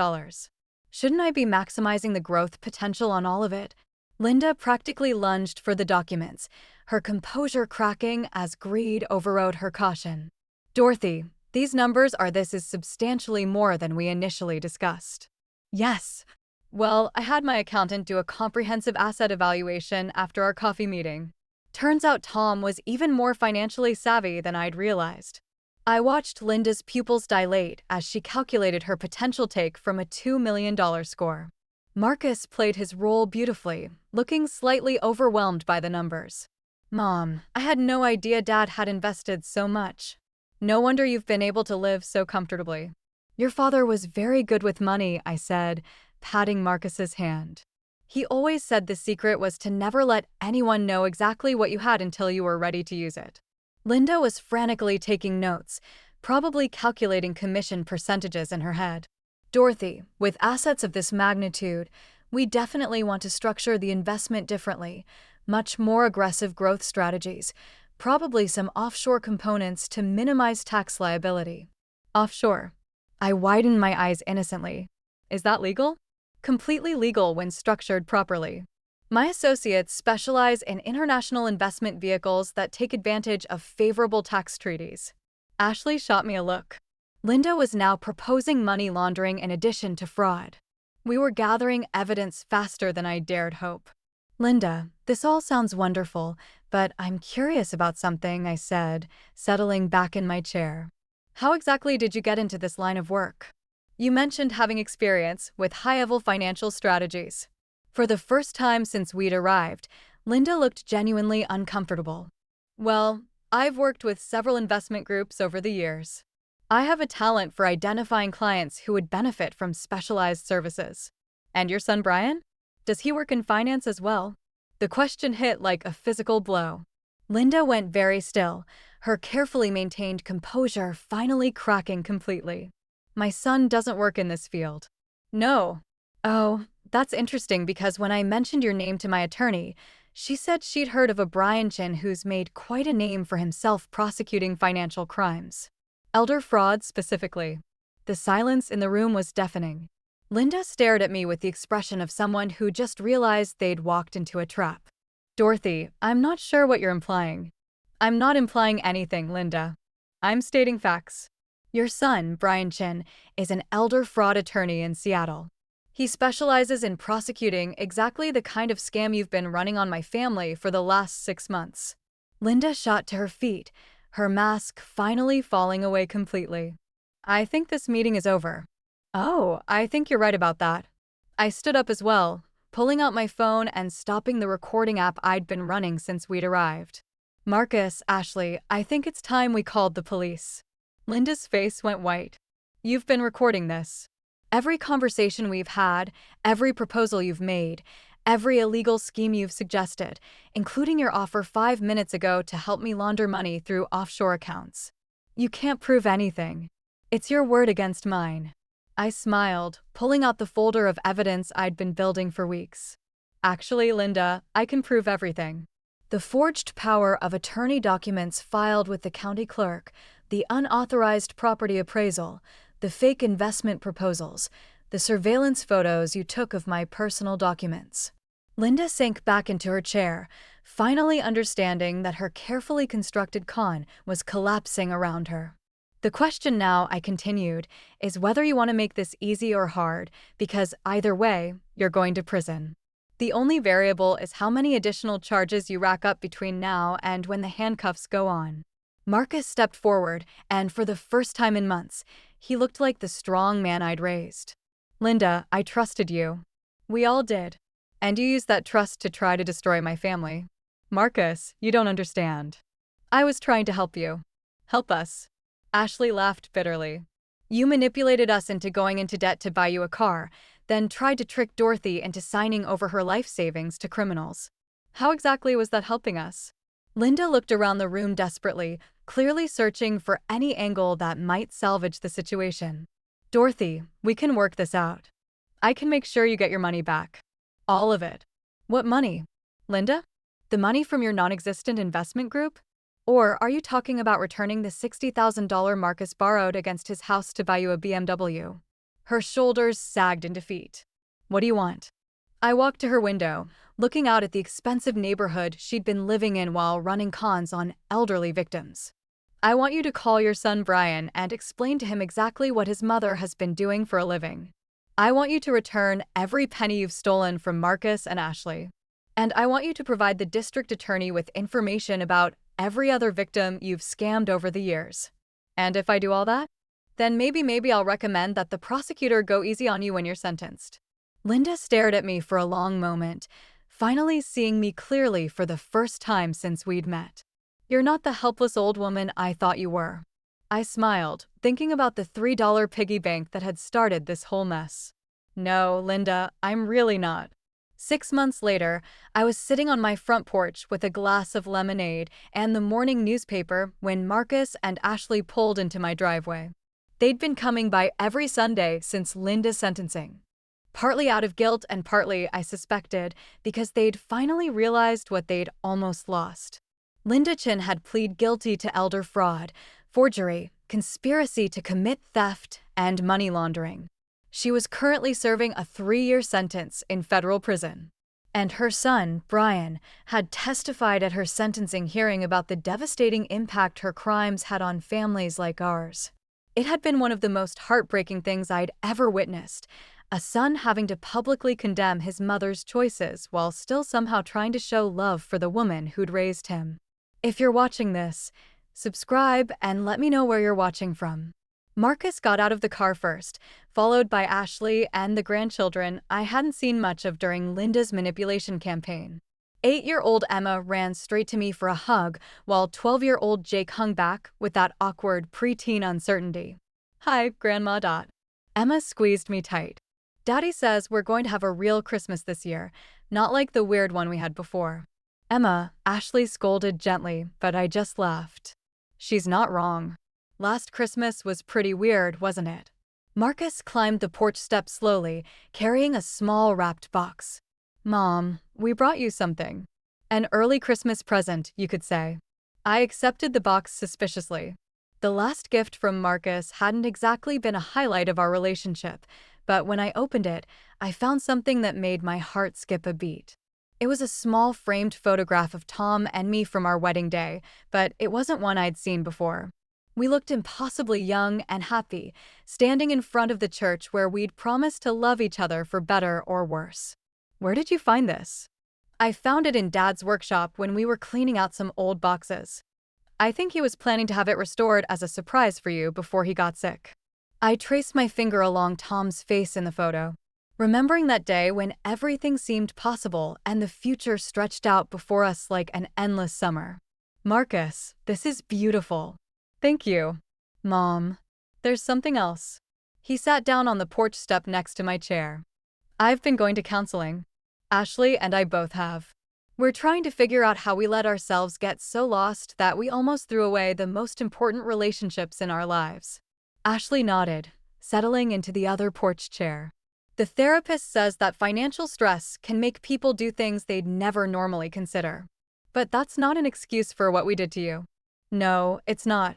Shouldn't I be maximizing the growth potential on all of it?" Linda practically lunged for the documents, her composure cracking as greed overrode her caution. "Dorothy, these numbers are this is substantially more than we initially discussed." "Yes. Well, I had my accountant do a comprehensive asset evaluation after our coffee meeting. Turns out Tom was even more financially savvy than I'd realized." I watched Linda's pupils dilate as she calculated her potential take from a $2 million score. Marcus played his role beautifully, looking slightly overwhelmed by the numbers. "Mom, I had no idea Dad had invested so much." "No wonder you've been able to live so comfortably." "Your father was very good with money," I said, patting Marcus's hand. "He always said the secret was to never let anyone know exactly what you had until you were ready to use it." Linda was frantically taking notes, probably calculating commission percentages in her head. "Dorothy, with assets of this magnitude, we definitely want to structure the investment differently, much more aggressive growth strategies, probably some offshore components to minimize tax liability." "Offshore?" I widened my eyes innocently. "Is that legal?" "Completely legal when structured properly. My associates specialize in international investment vehicles that take advantage of favorable tax treaties." Ashley shot me a look. Linda was now proposing money laundering in addition to fraud. We were gathering evidence faster than I dared hope. "Linda, this all sounds wonderful, but I'm curious about something," I said, settling back in my chair. "How exactly did you get into this line of work? You mentioned having experience with high-level financial strategies." For the first time since we'd arrived, Linda looked genuinely uncomfortable. "Well, I've worked with several investment groups over the years. I have a talent for identifying clients who would benefit from specialized services." "And your son Brian? Does he work in finance as well?" The question hit like a physical blow. Linda went very still, her carefully maintained composure finally cracking completely. My son doesn't work in this field. No. Oh, that's interesting because when I mentioned your name to my attorney, she said she'd heard of a Brian Chin who's made quite a name for himself prosecuting financial crimes. Elder fraud specifically. The silence in the room was deafening. Linda stared at me with the expression of someone who just realized they'd walked into a trap. Dorothy, I'm not sure what you're implying. I'm not implying anything, Linda. I'm stating facts. Your son, Brian Chin, is an elder fraud attorney in Seattle. He specializes in prosecuting exactly the kind of scam you've been running on my family for the last 6 months. Linda shot to her feet, her mask finally falling away completely. I think this meeting is over. Oh, I think you're right about that. I stood up as well, pulling out my phone and stopping the recording app I'd been running since we'd arrived. Marcus, Ashley, I think it's time we called the police. Linda's face went white. You've been recording this. Every conversation we've had, every proposal you've made, every illegal scheme you've suggested, including your offer 5 minutes ago to help me launder money through offshore accounts. You can't prove anything. It's your word against mine. I smiled, pulling out the folder of evidence I'd been building for weeks. Actually, Linda, I can prove everything. The forged power of attorney documents filed with the county clerk, the unauthorized property appraisal, the fake investment proposals, the surveillance photos you took of my personal documents. Linda sank back into her chair, finally understanding that her carefully constructed con was collapsing around her. The question now, I continued, is whether you want to make this easy or hard, because either way, you're going to prison. The only variable is how many additional charges you rack up between now and when the handcuffs go on. Marcus stepped forward, and for the first time in months, he looked like the strong man I'd raised. Linda, I trusted you. We all did. And you used that trust to try to destroy my family. Marcus, you don't understand. I was trying to help you. Help us. Ashley laughed bitterly. You manipulated us into going into debt to buy you a car, then tried to trick Dorothy into signing over her life savings to criminals. How exactly was that helping us? Linda looked around the room desperately, clearly searching for any angle that might salvage the situation. Dorothy, we can work this out. I can make sure you get your money back. All of it. What money? Linda? The money from your non-existent investment group? Or are you talking about returning the $60,000 Marcus borrowed against his house to buy you a BMW? Her shoulders sagged in defeat. What do you want? I walked to her window, looking out at the expensive neighborhood she'd been living in while running cons on elderly victims. I want you to call your son Brian and explain to him exactly what his mother has been doing for a living. I want you to return every penny you've stolen from Marcus and Ashley. And I want you to provide the district attorney with information about every other victim you've scammed over the years. And if I do all that, then maybe I'll recommend that the prosecutor go easy on you when you're sentenced. Linda stared at me for a long moment, finally seeing me clearly for the first time since we'd met. You're not the helpless old woman I thought you were. I smiled, thinking about the $3 piggy bank that had started this whole mess. No, Linda, I'm really not. 6 months later, I was sitting on my front porch with a glass of lemonade and the morning newspaper when Marcus and Ashley pulled into my driveway. They'd been coming by every Sunday since Linda's sentencing. Partly out of guilt and partly, I suspected, because they'd finally realized what they'd almost lost. Linda Chin had pleaded guilty to elder fraud, forgery, conspiracy to commit theft, and money laundering. She was currently serving a 3-year sentence in federal prison. And her son, Brian, had testified at her sentencing hearing about the devastating impact her crimes had on families like ours. It had been one of the most heartbreaking things I'd ever witnessed, a son having to publicly condemn his mother's choices while still somehow trying to show love for the woman who'd raised him. If you're watching this, subscribe and let me know where you're watching from. Marcus got out of the car first, followed by Ashley and the grandchildren I hadn't seen much of during Linda's manipulation campaign. 8-year-old Emma ran straight to me for a hug, while 12-year-old Jake hung back with that awkward preteen uncertainty. Hi, Grandma Dot. Emma squeezed me tight. Daddy says we're going to have a real Christmas this year, not like the weird one we had before. Emma, Ashley scolded gently, but I just laughed. She's not wrong. Last Christmas was pretty weird, wasn't it? Marcus climbed the porch steps slowly, carrying a small wrapped box. Mom, we brought you something. An early Christmas present, you could say. I accepted the box suspiciously. The last gift from Marcus hadn't exactly been a highlight of our relationship, but when I opened it, I found something that made my heart skip a beat. It was a small framed photograph of Tom and me from our wedding day, but it wasn't one I'd seen before. We looked impossibly young and happy, standing in front of the church where we'd promised to love each other for better or worse. Where did you find this? I found it in Dad's workshop when we were cleaning out some old boxes. I think he was planning to have it restored as a surprise for you before he got sick. I traced my finger along Tom's face in the photo, remembering that day when everything seemed possible and the future stretched out before us like an endless summer. Marcus, this is beautiful. Thank you. Mom, there's something else. He sat down on the porch step next to my chair. I've been going to counseling. Ashley and I both have. We're trying to figure out how we let ourselves get so lost that we almost threw away the most important relationships in our lives. Ashley nodded, settling into the other porch chair. The therapist says that financial stress can make people do things they'd never normally consider. But that's not an excuse for what we did to you. No, it's not.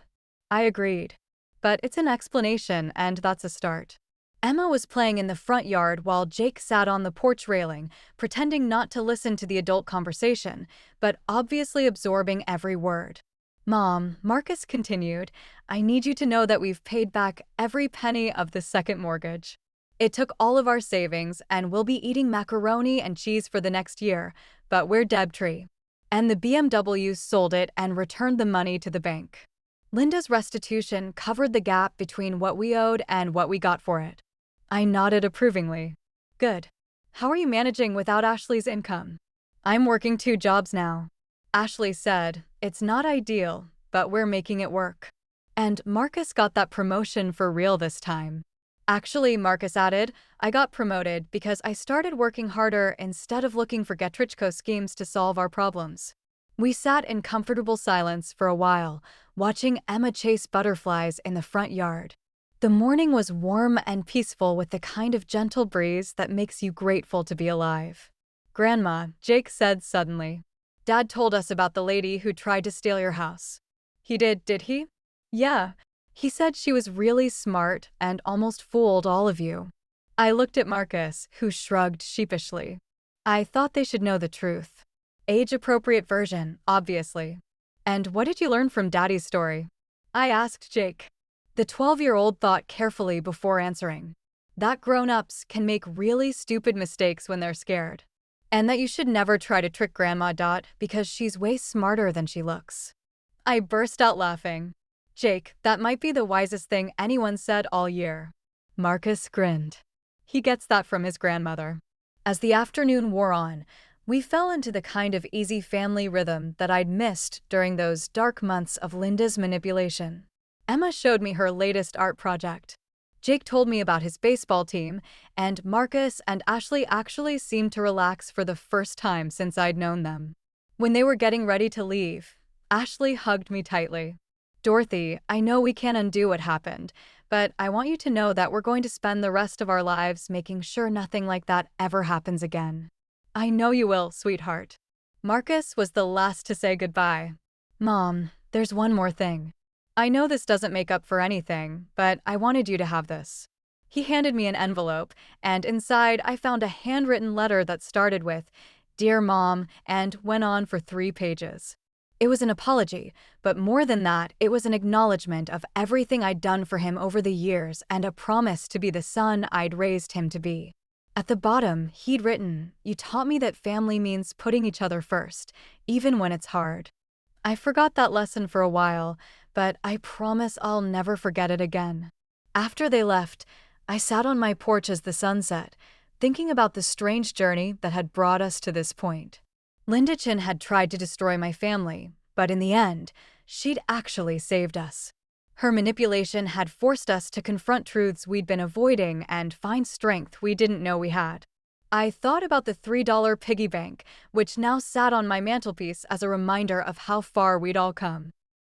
I agreed. But it's an explanation, and that's a start. Emma was playing in the front yard while Jake sat on the porch railing, pretending not to listen to the adult conversation, but obviously absorbing every word. Mom, Marcus continued, I need you to know that we've paid back every penny of the second mortgage. It took all of our savings, and we'll be eating macaroni and cheese for the next year, but we're debt-free. And the BMW sold it and returned the money to the bank. Linda's restitution covered the gap between what we owed and what we got for it. I nodded approvingly. Good. How are you managing without Ashley's income? I'm working 2 jobs now. Ashley said, it's not ideal, but we're making it work. And Marcus got that promotion for real this time. Actually, Marcus added, I got promoted because I started working harder instead of looking for get-rich-co schemes to solve our problems. We sat in comfortable silence for a while, watching Emma chase butterflies in the front yard. The morning was warm and peaceful with the kind of gentle breeze that makes you grateful to be alive. Grandma, Jake said suddenly. Dad told us about the lady who tried to steal your house. He did he? Yeah. He said she was really smart and almost fooled all of you. I looked at Marcus, who shrugged sheepishly. I thought they should know the truth. Age-appropriate version, obviously. And what did you learn from Daddy's story? I asked Jake. The 12-year-old thought carefully before answering. That grown-ups can make really stupid mistakes when they're scared. And that you should never try to trick Grandma Dot because she's way smarter than she looks. I burst out laughing. Jake, that might be the wisest thing anyone said all year. Marcus grinned. He gets that from his grandmother. As the afternoon wore on, we fell into the kind of easy family rhythm that I'd missed during those dark months of Linda's manipulation. Emma showed me her latest art project. Jake told me about his baseball team, and Marcus and Ashley actually seemed to relax for the first time since I'd known them. When they were getting ready to leave, Ashley hugged me tightly. Dorothy, I know we can't undo what happened, but I want you to know that we're going to spend the rest of our lives making sure nothing like that ever happens again. I know you will, sweetheart. Marcus was the last to say goodbye. Mom, there's one more thing. I know this doesn't make up for anything, but I wanted you to have this. He handed me an envelope, and inside I found a handwritten letter that started with, Dear Mom, and went on for 3 pages. It was an apology, but more than that, it was an acknowledgement of everything I'd done for him over the years and a promise to be the son I'd raised him to be. At the bottom, he'd written, You taught me that family means putting each other first, even when it's hard. I forgot that lesson for a while, but I promise I'll never forget it again. After they left, I sat on my porch as the sun set, thinking about the strange journey that had brought us to this point. Linda Chin had tried to destroy my family, but in the end, she'd actually saved us. Her manipulation had forced us to confront truths we'd been avoiding and find strength we didn't know we had. I thought about the $3 piggy bank, which now sat on my mantelpiece as a reminder of how far we'd all come.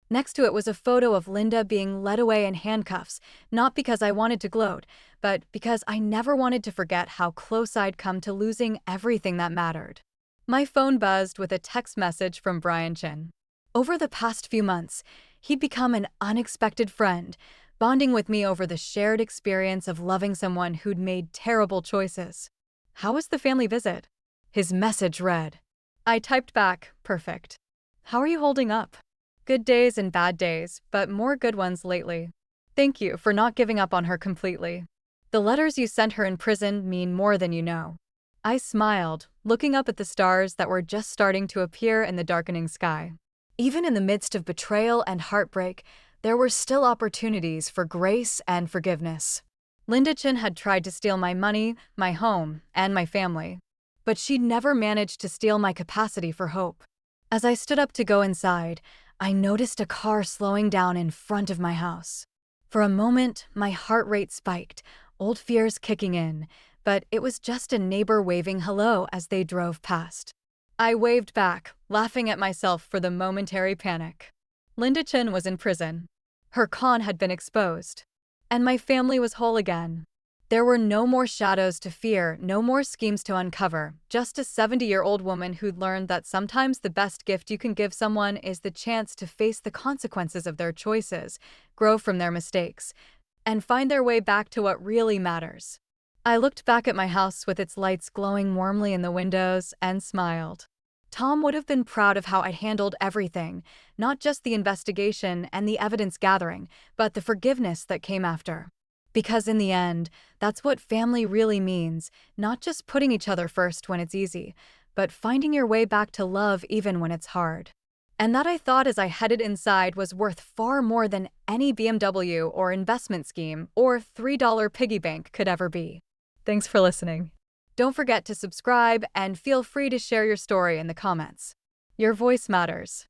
Next to it was a photo of Linda being led away in handcuffs, not because I wanted to gloat, but because I never wanted to forget how close I'd come to losing everything that mattered. My phone buzzed with a text message from Brian Chin. Over the past few months, he'd become an unexpected friend, bonding with me over the shared experience of loving someone who'd made terrible choices. "How was the family visit?" His message read. I typed back, "Perfect. How are you holding up?" Good days and bad days, but more good ones lately. Thank you for not giving up on her completely. The letters you sent her in prison mean more than you know. I smiled, looking up at the stars that were just starting to appear in the darkening sky. Even in the midst of betrayal and heartbreak, there were still opportunities for grace and forgiveness. Linda Chin had tried to steal my money, my home, and my family. But she'd never managed to steal my capacity for hope. As I stood up to go inside, I noticed a car slowing down in front of my house. For a moment, my heart rate spiked, old fears kicking in, but it was just a neighbor waving hello as they drove past. I waved back, laughing at myself for the momentary panic. Linda Chin was in prison. Her con had been exposed. And my family was whole again. There were no more shadows to fear, no more schemes to uncover, just a 70-year-old woman who'd learned that sometimes the best gift you can give someone is the chance to face the consequences of their choices, grow from their mistakes, and find their way back to what really matters. I looked back at my house with its lights glowing warmly in the windows and smiled. Tom would have been proud of how I'd handled everything, not just the investigation and the evidence gathering, but the forgiveness that came after. Because in the end, that's what family really means, not just putting each other first when it's easy, but finding your way back to love even when it's hard. And that, I thought as I headed inside, was worth far more than any BMW or investment scheme or $3 piggy bank could ever be. Thanks for listening. Don't forget to subscribe and feel free to share your story in the comments. Your voice matters.